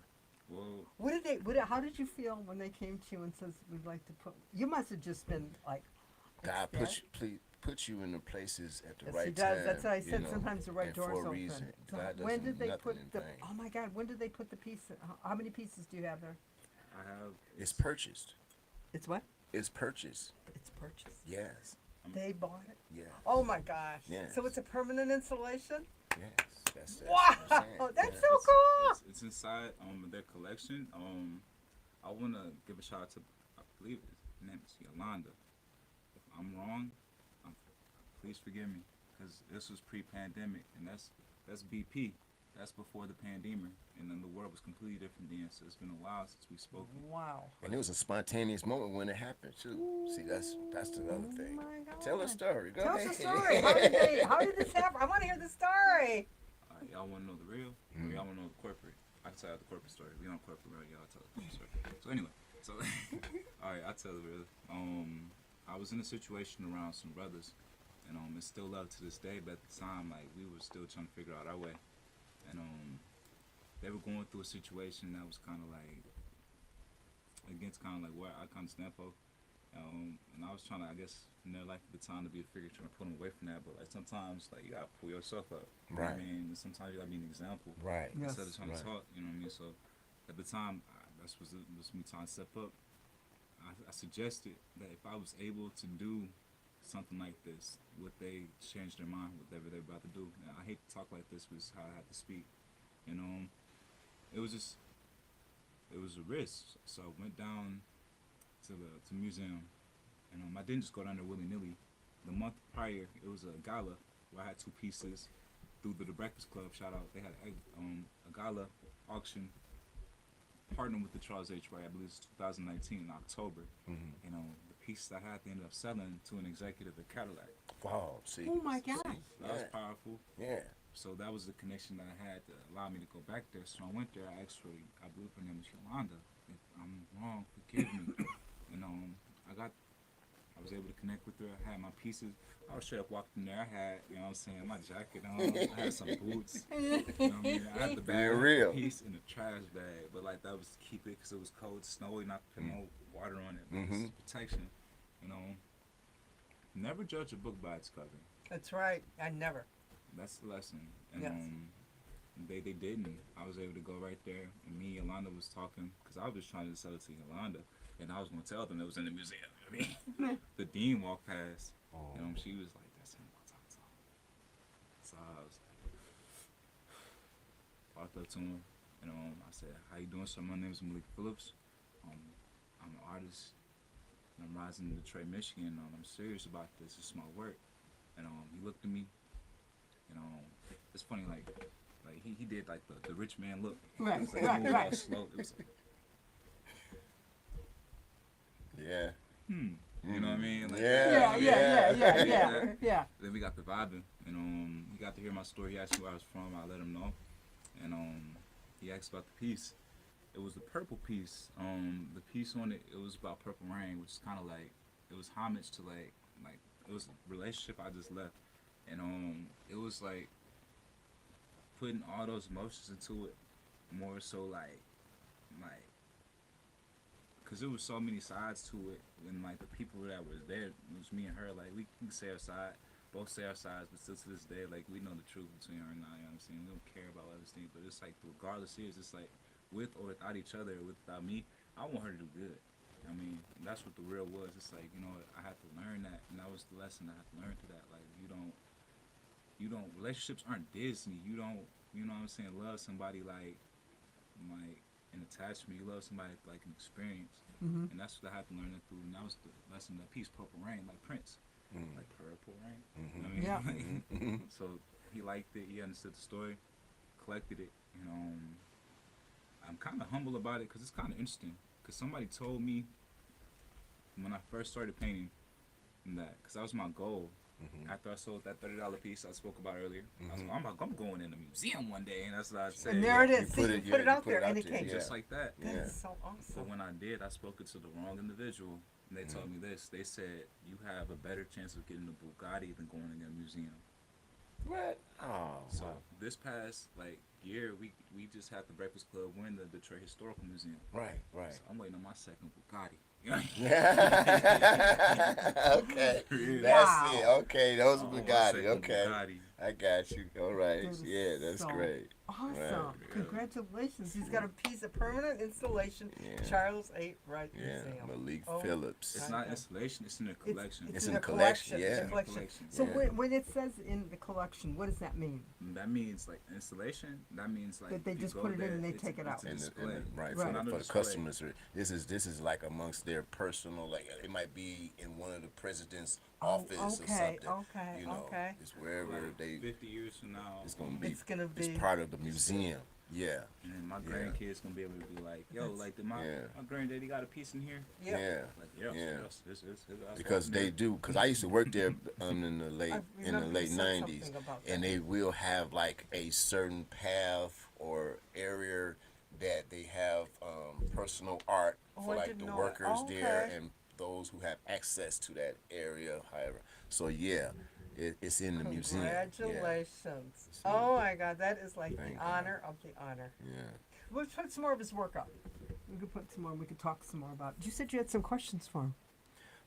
Well, What did they? How did you feel when they came to you and says we'd like to put? You must have just been like. God ecstatic. put you in the places at the Yes, right he does. time. That's what I you said. know, Sometimes the right and doors for a open. reason. So God when doesn't did they nothing put in the? vain. Oh my God! When did they put the piece? How many pieces do you have there? I have. It's purchased. It's what? It's purchased. It's purchased. Yes. They bought it. Yeah. Oh my gosh! Yes. So it's a permanent installation. Yes. That's Wow! what I'm saying. That's Yeah. so cool. It's inside their collection. I wanna give a shout out to, I believe his name is Yolanda. If I'm wrong, please forgive me, because this was pre-pandemic, and that's BP. That's before the pandemic, and then the world was completely different then. So it's been a while since we spoke. Wow. And it was a spontaneous moment when it happened too. See, that's the other thing. Oh my God. Tell a story. Go Tell us ahead. the story. How did this happen? I want to hear the story. Y'all want to know the real, or y'all want to know the corporate? I can tell you the corporate story. We don't corporate, right? Y'all tell the corporate story. So anyway, all right, I tell the real. I was in a situation around some brothers, and it's still love to this day. But at the time, like we were still trying to figure out our way, and they were going through a situation that was kind of like against kind of like where I kind of stand for. And I was trying to, I guess, in their life at the time to be a figure, trying to pull them away from that. But like sometimes, like you gotta pull yourself up. You know what I Right. mean, and sometimes you gotta be an example Right. Yes. instead of trying Right. to talk. You know what I mean? So at the time, that was me trying to step up. I suggested that if I was able to do something like this, would they change their mind, whatever they're about to do? And I hate to talk like this, but it's how I have to speak. You know, it was just, it was a risk. So I went down to the museum, and I didn't just go down there willy nilly. The month prior, it was a gala where I had two pieces through the Breakfast Club. Shout out! They had a gala auction partnered with the Charles H. Wright. I believe it's 2019 in October. Mm-hmm. You know, the pieces I had, they ended up selling to an executive at Cadillac. Wow. See. Oh my gosh. That was powerful. Yeah. So that was the connection that I had to allow me to go back there. So I went there. I actually, I believe her name was Yolanda. If I'm wrong, forgive me. And I was able to connect with her. I had my pieces. I was straight up walked in there. I had, you know what I'm saying, my jacket on. I had some boots. You know what I mean? I had the bag, real. piece in the trash bag. But like that was to keep it because it was cold, snowy, not to put no water on it. But it's protection. You know, never judge a book by its cover. That's right. I never. That's the lesson. And Yes. they didn't. I was able to go right there, and me and Yolanda was talking because I was just trying to sell it to Yolanda, and I was going to tell them it was in the museum. I mean, the dean walked past, and she was like, "That's him. I'll talk to him." So I was like, walked up to him, and I said, "How you doing, sir? My name is Malik Phillips. I'm an artist, and I'm rising in Detroit, Michigan. I'm serious about this. It's my work." And he looked at me. It's funny, like he did like the rich man look. Right, It was like, right, he moved right. all slow. It was like, Yeah. you know what I mean? Like, Yeah. Then we got the vibing, and he got to hear my story. He asked me where I was from. I let him know, and he asked about the piece. It was the purple piece. The piece on it, it was about Purple Rain, which is kind of like, it was homage to like it was a relationship I just left, and it was like putting all those emotions into it, more so like because there was so many sides to it, and like the people that was there, it was me and her. Like we can say our side, both say our sides, but still to this day, like we know the truth between her and I. You know what I'm saying? We don't care about other things, but it's like regardless, it's like with or without each other, or without me, I want her to do good. I mean, that's what the real was. It's like, you know, I had to learn that, and that was the lesson I had to learn through that. Like, you don't, relationships aren't Disney. You don't, you know what I'm saying, love somebody like an attachment. You love somebody like an experience. And that's what I had to learn it through. And that was the lesson, that piece, Purple Rain, like Prince. Like Purple Rain. You know what I mean? Yeah. Like, so he liked it. He understood the story, collected it. And I'm kind of humble about it because it's kind of interesting. Because somebody told me when I first started painting that, because that was my goal. After I sold that $30 piece I spoke about earlier, I was like, I'm going in the museum one day, and that's what I said. And there it is. You See, put you it- put yeah, it you out put there, it and out it there, came. yeah. Just like that. That Yeah. is so awesome. But when I did, I spoke it to the wrong individual, and they told me this. They said, you have a better chance of getting a Bugatti than going in a museum. What? Oh. So this past year, we just had the Breakfast Club win the Detroit Historical Museum. Right. So I'm waiting on my second Bugatti. Okay. Yeah. That's Wow. it. Okay. Those are Oh, my Bugatti. second Okay. Bugatti. I got you. All right. That is Yeah, that's so great. Awesome. Right. Congratulations. He's got a piece of permanent installation, Yeah. Charles H. Wright Yeah. Museum. Malik Oh. Phillips. It's Okay. not installation, it's in a collection. It's in in a a collection, It's yeah. a collection. Collection. So Yeah. when it says in the collection, what does that mean? That means installation. That means That they if you just go put it in there, and they it's- take it out. it's a And display. right, Right. Not a for the display. customers, this is like amongst their personal, like it might be in one of the president's office or okay, something. okay, You know, okay. it's wherever Like, they. 50 years from now, It's gonna be. It's gonna be. It's part of the museum. Yeah. and then my Yeah. grandkids gonna be able to be like, yo, That's- like Yeah. my granddaddy got a piece in here. Yeah. Yeah. Like, yes, Yeah. yes, that's Because awesome. they do. Because I used to work there in the late I remember you said '90s, something about and that. they will have like a certain path or area that they have personal art Oh, for I like didn't the know that. workers Oh, there okay. and those who have access to that area. However, so yeah, it's in the museum. Yeah. Congratulations. So- Oh my God, that is like Thank the you. honor of the honor. Yeah. Let's put some more of his work up. We could put some more. We could talk some more about it. You said you had some questions for him.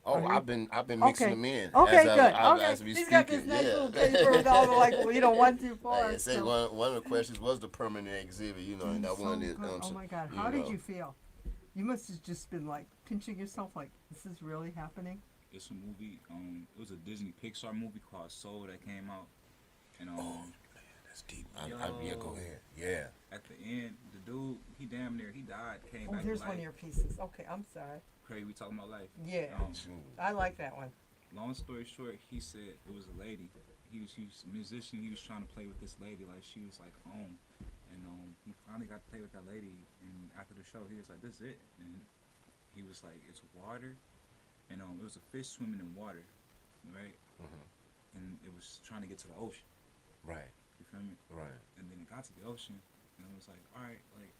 Oh, Are you- I've been mixing Okay. them in. Okay, as good. I- Okay, as we he's got this speaking, nice yeah. little paper with all the 1, 2, 4. Like I say, one of the questions was the permanent exhibit, and that one is. Oh my God, how did you feel? You must have just been like pinching yourself, like this is really happening. it's a movie. It was a Disney Pixar movie called Soul that came out, and That's deep. Yeah, go yo, ahead. Yeah. at the end, the dude, he damn near he died, came Oh, back to here's life. one of your pieces. Okay, I'm sorry. Crazy, we talking about life. Yeah, Um, I like that one. long story short, he said it was a lady. He was a musician. He was trying to play with this lady, like she was like home, and he finally got to play with that lady. And after the show, he was like, "This is it," and he was like, "It's water," and it was a fish swimming in water, right? Mhm. And it was trying to get to the ocean. Right. You feel me? Right. And then it got to the ocean, and it was like, all right, like,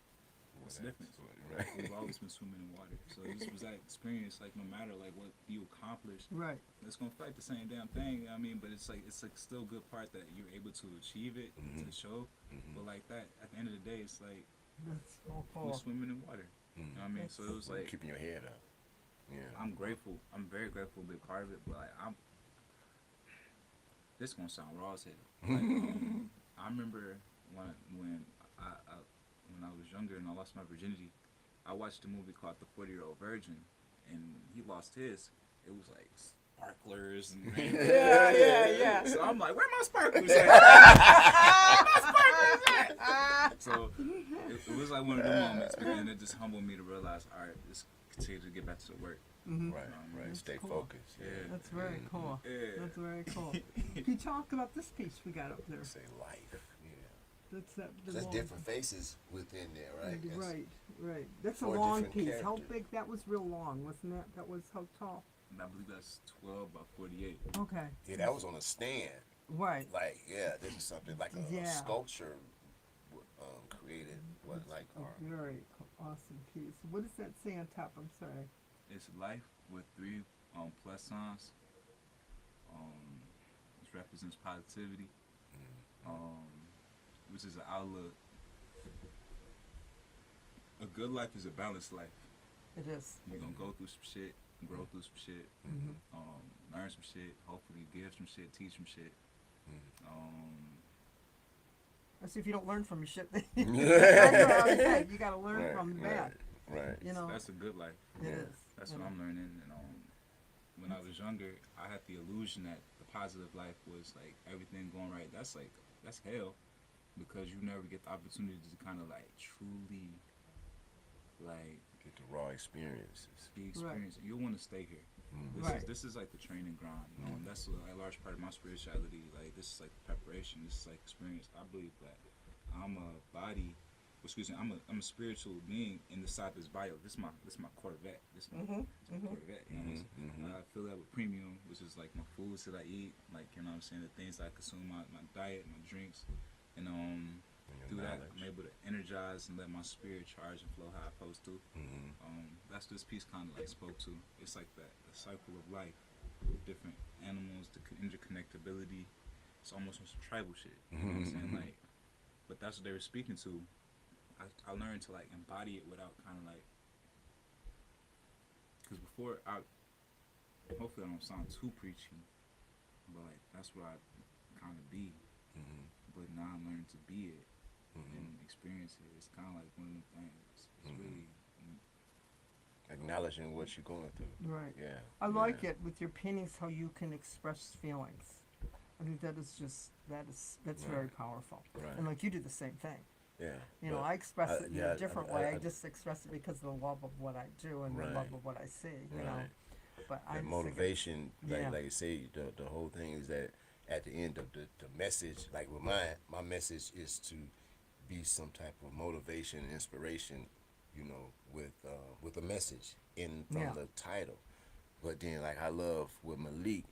what's the Well, difference? Right. We've always been swimming in water. So this was that experience, like, no matter, like, what you accomplish, Right. it's going to feel like the same damn thing, you know what I mean? But it's like still a good part that you're able to achieve it to the show. But, like, that, at the end of the day, it's like, That's so we're cool. swimming in water. You know what I mean? So it was like, keeping your head up. Yeah. I'm grateful. I'm very grateful to be a part of it, but, like, this is going to sound raw as hell. Like, I remember when I was younger and I lost my virginity, I watched a movie called The 40-Year-Old Virgin, and he lost his. It was like sparklers and Yeah. So I'm like, where my sparklers at? Where my sparklers at? So it was like one of the moments, but then it just humbled me to realize, all right, let's continue to get back to the work. Right. Right. That's Stay cool. focused. Yeah. That's very cool. Yeah. That's very cool. Can you talk about this piece we got up there? Say life. Yeah. That's that. the There's long- different faces within there, right? That's- Right. That's a four long different piece. How characters. big? That was real long, wasn't it? That was how tall? And I believe that's 12 by 48. Okay. Yeah, that was on a stand. Right. Like, yeah, this is something like a Yeah. sculpture created. What, like, A very awesome piece. What does that say on top? I'm sorry. It's life with 3 plus signs. This represents positivity, which is an outlook. A good life is a balanced life. It is. You're gonna go through some shit, grow through some shit, learn some shit, hopefully give some shit, teach some shit. That's if you don't learn from your shit. That's what I was saying. You got to learn Right, from the bad. right. You know. That's a good life. It Yeah. is. That's you what know. I'm learning. And when I was younger, I had the illusion that the positive life was like everything going right. That's hell, because you never get the opportunity to kind of like truly like Get the raw experiences. be experienced. You'll want to stay here. Right. This is like the training ground. You know, and that's a large part of my spirituality. Like this is like preparation. This is like experience. I believe that I'm a body. I'm a spiritual being inside this bio. This is my Corvette. This is my Corvette. You know, I feel that with premium, which is like my foods that I eat, like you know what I'm saying, the things that I consume, my diet, my drinks, and through that I'm able to energize and let my spirit charge and flow how it's supposed to. That's what this piece kind of like spoke to. It's like that the cycle of life, different animals, the interconnectability. It's almost some tribal shit. You know what I'm saying? Like, but that's what they were speaking to. I learned to like embody it without kind of like, because before hopefully I don't sound too preachy, but like that's what I kind of be. But now I'm learning to be it and experience it. It's kind of like one of them things. It's really Acknowledging what you're going through. Right. Yeah. I like it with your paintings how you can express feelings. I think that's very powerful. Right. And like you do the same thing. Yeah. You know, But I express it in yeah, a different way. I just express it because of the love of what I do and the love Right. of what I see. You know, Right. but I that just think motivation, Yeah. like you say, the whole thing is that at the end of the message, like with my message is to be some type of motivation and inspiration, you know, with a message from Yeah. the title. But then, like, I love with Malik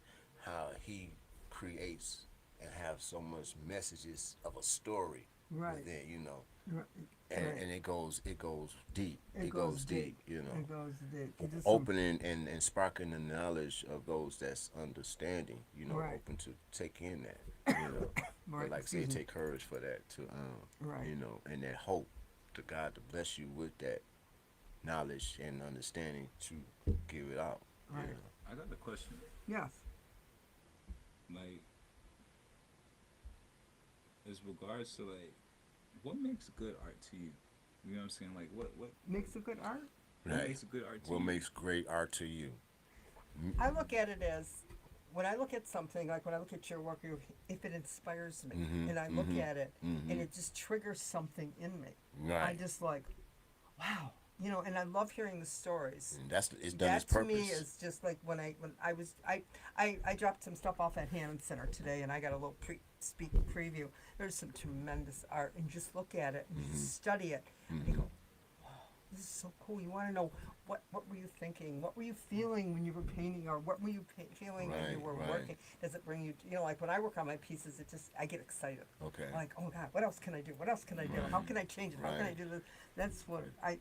how he creates and have so much messages of a story Right. within, you know, Right. and it goes deep. It It goes goes deep. deep, you know. It goes deep. You just some- Opening and sparking the knowledge of those that's understanding, you know, Right. open to take in that, you know. Right, But like say, it excuse me. take courage for that to, Right. you know, and that hope to God to bless you with that knowledge and understanding to give it out. you Right. know. I got the question. Yes. Like, as regards to like, what makes good art to you? You know what I'm saying? Like, what Makes a good art. makes a good art to What you? makes great art to you? I look at it as when I look at something, like when I look at your work, if it inspires me and I look at it and it just triggers something in me, I Right. just like, wow, and I love hearing the stories. And that's it's done its That to purpose. me is just like when I dropped some stuff off at Hannon Center today, and I got a little speak preview. There's some tremendous art, and just look at it and just study it, and you go, this is so cool. You want to know what were you thinking? What were you feeling when you were painting, or what were you feeling when you were Right. working? Does it bring you? Like when I work on my pieces, I get excited. Okay. I'm like, oh God, what else can I do? What else can I do? How can I change it? How can I Right. do this? That's what I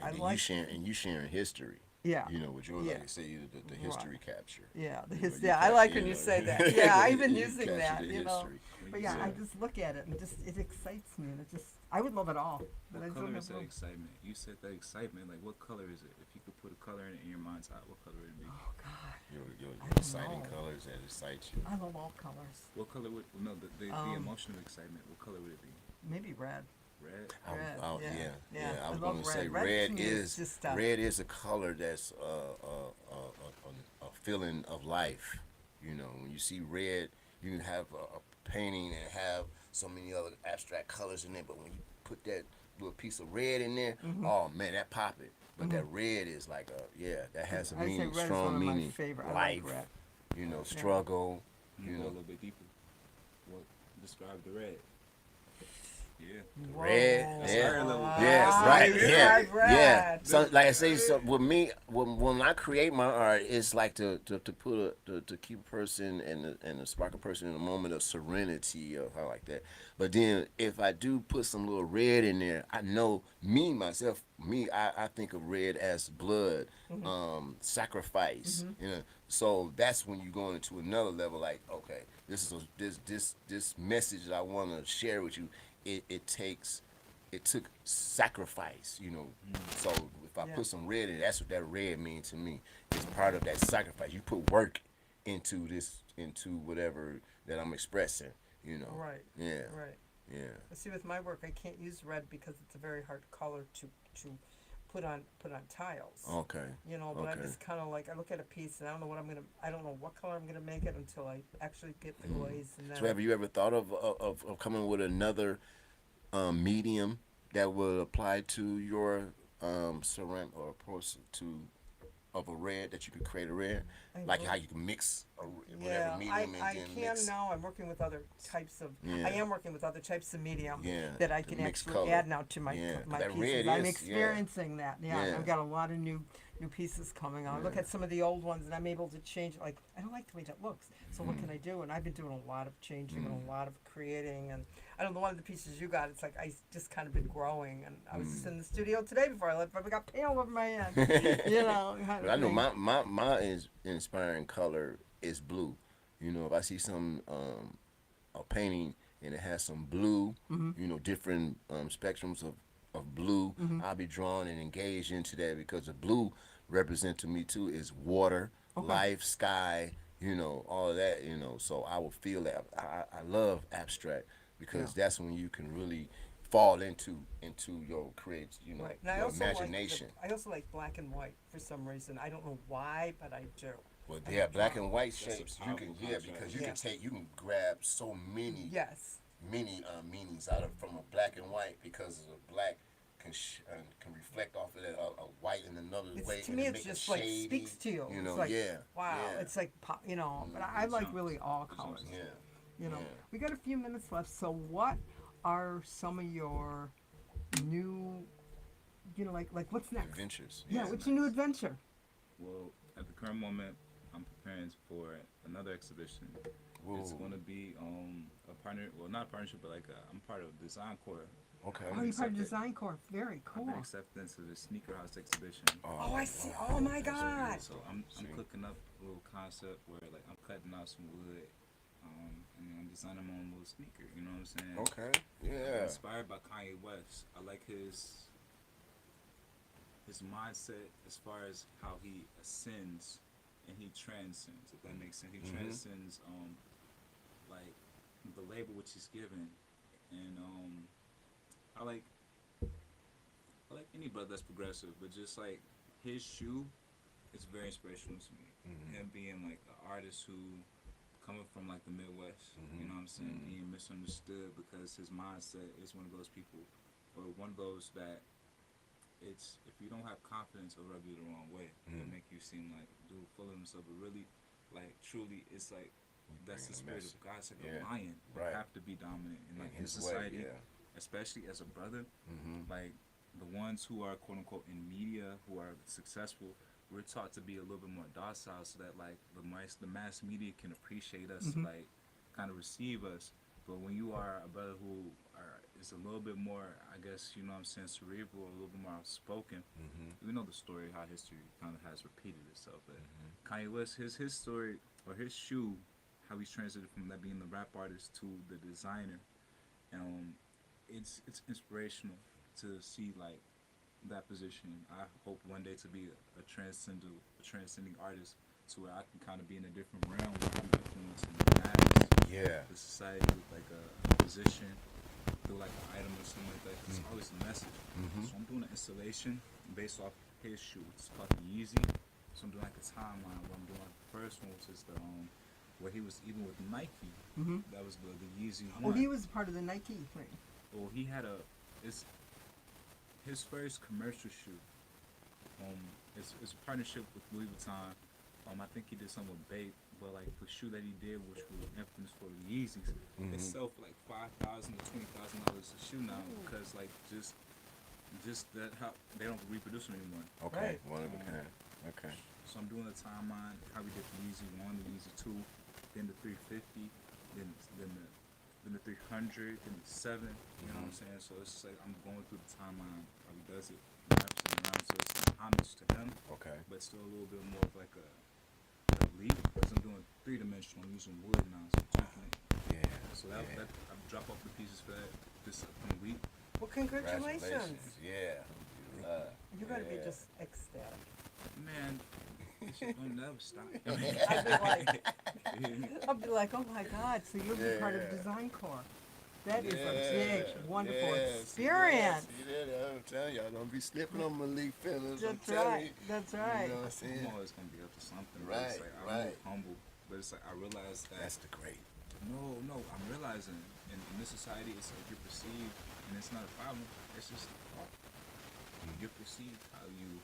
And like. you sharing history. Yeah. With your Yeah. like I say the history capture. Yeah, You know, you I cap- like you when you know, say that. Yeah, I've been you using capture that. the history. But yeah, I Yeah. just look at it and it excites me, and I would love it all. But I What don't color have is that room. excitement? You said that excitement. Like, what color is it? If you could put a color in your mind's eye, what color would it be? Oh God, Your I don't exciting know. colors that excite you. I love all colors. What color would the emotion of excitement? What color would it be? Maybe red. Red. Red, Yeah. yeah. I I was love gonna say red. Red to me is just, red is a color that's a feeling of life. When you see red, you can have a painting and have so many other abstract colors in there, but when you put that little piece of red in there, oh man, that pop it. But that red is like that has a I would say meaning, red is strong one of my meaning, favorite. I life. like red. Struggle. You You go a know, little bit deeper. What describe the red? Yeah. red, That's yeah, our level. yeah, Ah, right, you yeah, tried red. yeah. So, like I say, so with me, when I create my art, it's like to keep a person and to spark a person in a moment of serenity or how like that. But then if I do put some little red in there, I know I think of red as blood, sacrifice. So that's when you go into another level. Like, okay, this message that I want to share with you. It took sacrifice. So if I Yeah. put some red in, that's what that red means to me. It's part of that sacrifice. You put work into whatever that I'm expressing. Right. Yeah. Right. Yeah. But see, with my work, I can't use red because it's a very hard color to put on tiles. Okay. But I'm Okay. just kind of like, I look at a piece and I don't know what color I'm gonna make it until I actually get the glaze, and then So have you ever thought of coming with another medium that would apply to your ceramic or approach of a red that you could create a red, like how you can mix whatever medium I and then can mix. now. I'm working with other types of. Yeah. I am working with other types of medium Yeah, that I to can mix actually color. add now to my Yeah, my that pieces. red I'm is- experiencing that. Yeah, Yeah. I've got a lot of new pieces coming on. I look Yeah. at some of the old ones and I'm able to change. Like, I don't like the way that looks. So what can I do? And I've been doing a lot of changing and a lot of creating. And I don't know, one of the pieces you got, it's like I just kind of been growing. And I was just in the studio today before I left, but I got pale over my head. Kind But of I know thing. my inspiring color is blue. If I see some a painting and it has some blue, different spectrums of blue, I'll be drawn and engaged into that because the blue represent to me too is water, life, sky, all of that, so I will feel that. I love abstract because that's when you can really fall into your Right. And your imagination. I also like black and white for some reason. I don't know why, but I do. Well, yeah, black and white That's a shapes. You powerful can, contrast. because you Yeah. can you can grab so many Yes. meanings out of from a black and white because the black can reflect off of that a white in another way. To and me, it it's make it just like shady, speaks to you. You know, It's like, yeah. wow. Yeah. It's like, but I like really all colors. Yeah. Yeah. Yeah. We got a few minutes left. So what are some of your new, like what's next? Adventures. Yeah, what's your new adventure? Well, at the current moment, I'm preparing for another exhibition. Whoa. It's going to be a partner, well, not a partnership, but like I'm part of Design Corps. Okay. Oh, you're part of accepted. Design Corps. Very I've cool. been accepted into the Sneaker House exhibition. Oh, I see. Oh my God. So I'm See. cooking up a little concept where like I'm cutting out some wood, and then I'm designing my own little sneaker. You know what I'm saying? Okay. I'm Yeah. inspired by Kanye West. I like his mindset as far as how he ascends and he transcends. If that makes sense, he transcends like the label which he's given, and I like any brother that's progressive, but just like his shoe it's very inspirational to me. Him being like an artist who coming from like the Midwest, you know what I'm saying, being misunderstood because his mindset is one of those people, or one of those that it's if you don't have confidence, it'll rub you the wrong way. It'll make you seem like a dude full of himself, but really, like truly, it's like that's the spirit of God. It's like a lion. You have to be dominant, and like in society, especially as a brother, like the ones who are quote unquote in media, who are successful, we're taught to be a little bit more docile so that like the mass media can appreciate us, like kind of receive us. But when you are a brother who is a little bit more, I guess, you know what I'm saying, cerebral, a little bit more outspoken, we know the story, how history kind of has repeated itself. But Kanye West, his story, or his shoe, how he's transited from that being the rap artist to the designer, it's inspirational to see like that position. I hope one day to be a transcending artist, to where I can kind of be in a different realm where I'm influencing the mass, the society with like a position, through like an item or something like that. It's always a message. So I'm doing an installation based off his shoe. It's called the Yeezy. So I'm doing like a timeline where I'm doing like the first one, which is the where he was even with Nike. That was the Yeezy one. Oh, he was part of the Nike thing. Well, he had it's his first commercial shoe. It's a partnership with Louis Vuitton. I think he did something with Bape, but like the shoe that he did, which was infamous for the Yeezys, they sell for like $5,000 to $20,000 a shoe now, because like just that how they don't reproduce them anymore. Okay, one of a kind. Okay. So I'm doing a timeline how we did the Yeezy 1, the Yeezy 2, then the 350, then the 300, then the 7. You know what I'm saying? So it's just like I'm going through the timeline how he does it, around, so it's an homage to him. Okay. But still a little bit more of like a leap, because I'm doing 3-dimensional. I'm using wood now, so I'm tweaking it. Yeah. So that I'll drop off the pieces for that this upcoming week. Well, congratulations. Yeah. You gotta be just ecstatic. Man, it should never stop. I'll be like, oh my God, so you'll be part of Design Corps. That is a big, wonderful experience. I'm telling y'all, don't be slipping on Malik Phillips. That's right. That's right. You know what I'm saying? I'm always gonna be up to something. Right, It's like, I'm humble, but it's like I realize that. That's the great. No, I'm realizing in this society, it's like you're perceived, and it's not a problem. It's just a thought. You're perceived how you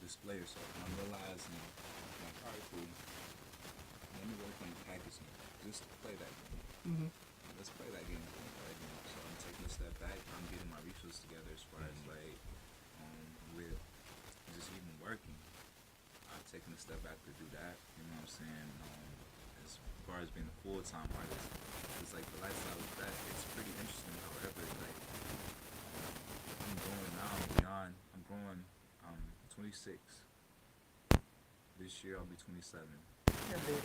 display yourself. And I'm realizing, like, all right, cool. Let me work on the packaging. Just play that game. Let's play that game. So I'm taking a step back. I'm getting my resources together as far as like with just even working. I'm taking a step back to do that. You know what I'm saying? As far as being a full-time artist, it's like the lifestyle with that. It's pretty interesting. However, like I'm growing now. I'm beyond. I'm growing. I'm 26. This year I'll be 27. You're big.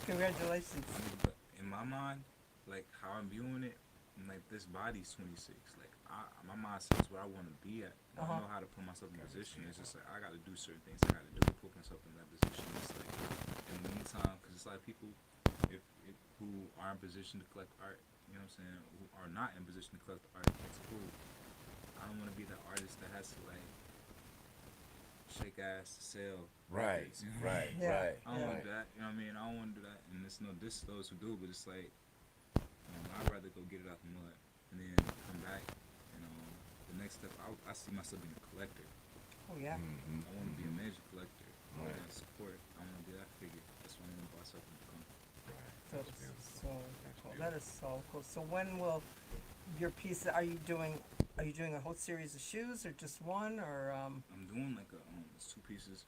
Congratulations. But in my mind, like how I'm viewing it, I'm like this body's 26. Like my mindset is where I want to be at. I know how to put myself in a position. It's just like I got to do certain things. I got to do to put myself in that position. It's like in the meantime, because it's like people who are in position to collect art, you know what I'm saying, who are not in position to collect art, it's cool. I don't want to be that artist that has to like shake ass to sell. Right, records, you know? right. I don't want to do that. You know what I mean? I don't want to do that. And it's no diss to those who do, but it's like, I'd rather go get it out the mud and then come back. The next step, I see myself being a collector. Oh, yeah. I want to be a major collector. I want to support. I want to be that figure. That's what I want to buy myself to become. That is so cool. That is so cool. So when will your piece? Are you doing a whole series of shoes, or just one, or? I'm doing like it's 2 pieces.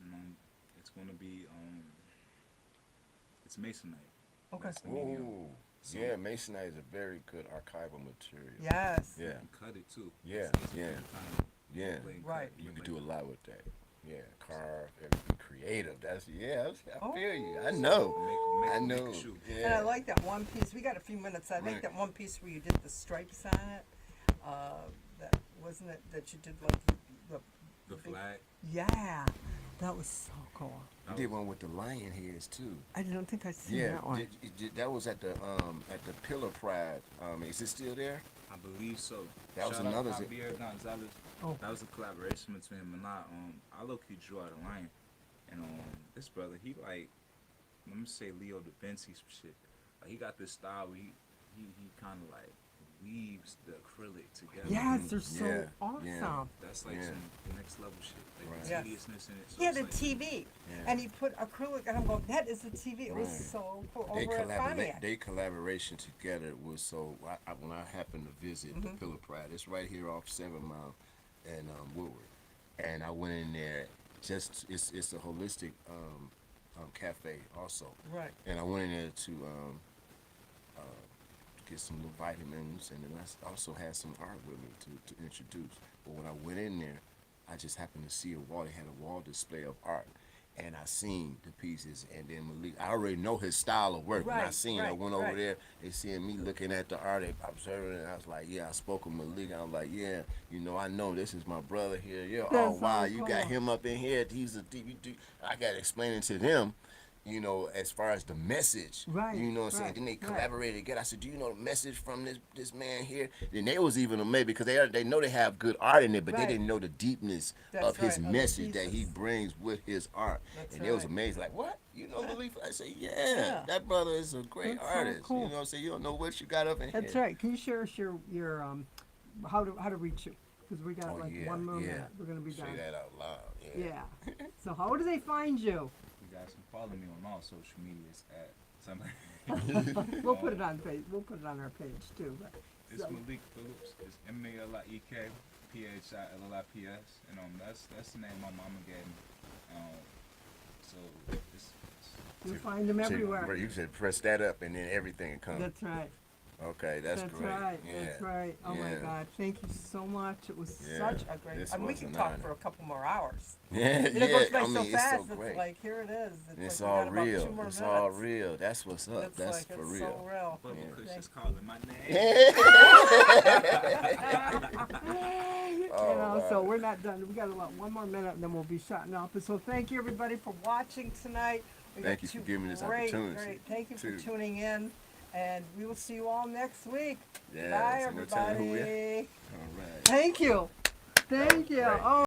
And, it's gonna be it's masonite. Okay. That's the medium. Ooh. So- Yeah, masonite is a very good archival material. Yes. Yeah. You can cut it too. Yeah, It's yeah. kind of Yeah. blade Right. cut. You But could like- do a lot with that. Yeah, carve, be creative. That's I feel you. I Oh. know. Make I a know. shoe. Yeah. And I like that one piece. We got a few minutes. I like Right. that one piece where you did the stripes on it. That wasn't it that you did like The flag. Yeah, that was so cool. You did one with the lion heads too. I don't think I seen Yeah, that one. that was at the Pillar Pride. Is it still there? I believe so. That was Shout out another- Javier Gonzalez. Oh. That was a collaboration between him and I low-key drew out a line. And this brother, he like, let me say Leo da Vinci some shit. Like, he got this style where he kind of like weaves the acrylic together. Yes, they're so Yeah, awesome. yeah. That's like Yeah. some next level shit. Like Right. the Yes. tediousness in it. So He had it's a like, TV, Yeah. and he put acrylic, and I'm going, that is a TV. It was Right. so cool. They Over at Pontiac. They collaboration together was so. When I happened to visit Mm-hmm. the Pillar Pride, it's right here off 7 Mile and Woodward, and I went in there. Just it's a holistic cafe also, Right. and I went in there to get some little vitamins, and then I also had some art with me to introduce. But when I went in there, I just happened to see a wall. They had a wall display of art, and I seen the pieces. And then Malik, I already know his style of work. When I Right, seen, I right, went over right. there. They seeing me looking at the art, they observing it. I was like, yeah. I spoke with Malik. I was like, yeah. You know, I know this is my brother here. Yeah. Oh That's so wow, you got cool. him up in here. He's a DVD. I got to explain it to them. You know, as far as the message, Right, you know what I'm saying? right, Then they right. collaborated together. I said, do you know the message from this man here? Then they was even amazed because they know they have good art in it, but Right. they didn't know the deepness That's of his right, of the message that he pieces. brings with his art. That's And they was right. amazed, like, what? You know Malik? I said, yeah, Yeah. that brother is a great That's so artist. cool. You know what I'm saying? You don't know what you got up in That's here. right. Can you share us your how to reach you? Because we got Oh, like yeah, 1 more yeah. minute. We're gonna be Say done. that out loud. Yeah. Yeah. So how do they find you? you guys can follow me on all social medias at something. We'll put it on page. We'll put it on our page too. But, It's so- Malik Phillips. It's Malik Phillips, and that's the name my mama gave me. So it's You'll find them So everywhere. you said press that up and then everything comes. That's right. Okay, that's great. right. Yeah. That's right. Oh my Yeah. God! Thank you so much. It was Yeah. such a great. This I mean, we was can an talk honor. for a couple more hours. Yeah, You know, it goes by I so mean, fast. it's so great. Like here it is. It's like we all got about 2 real. more It's minutes. all real. That's what's up. It's That's like, for it's real. so real. Bubba Yeah. Kush Thank is calling my name. You Oh, know, so wow. we're not done. We got about 1 more minute, and then we'll be shutting off. And so thank you everybody for watching tonight. We Thank got you for two giving me this great, opportunity, Great. Thank you for too. tuning in, and we will see you all next week. Yeah, Bye, so no telling who we are. everybody. All right. Thank you. Thank you. great. Oh.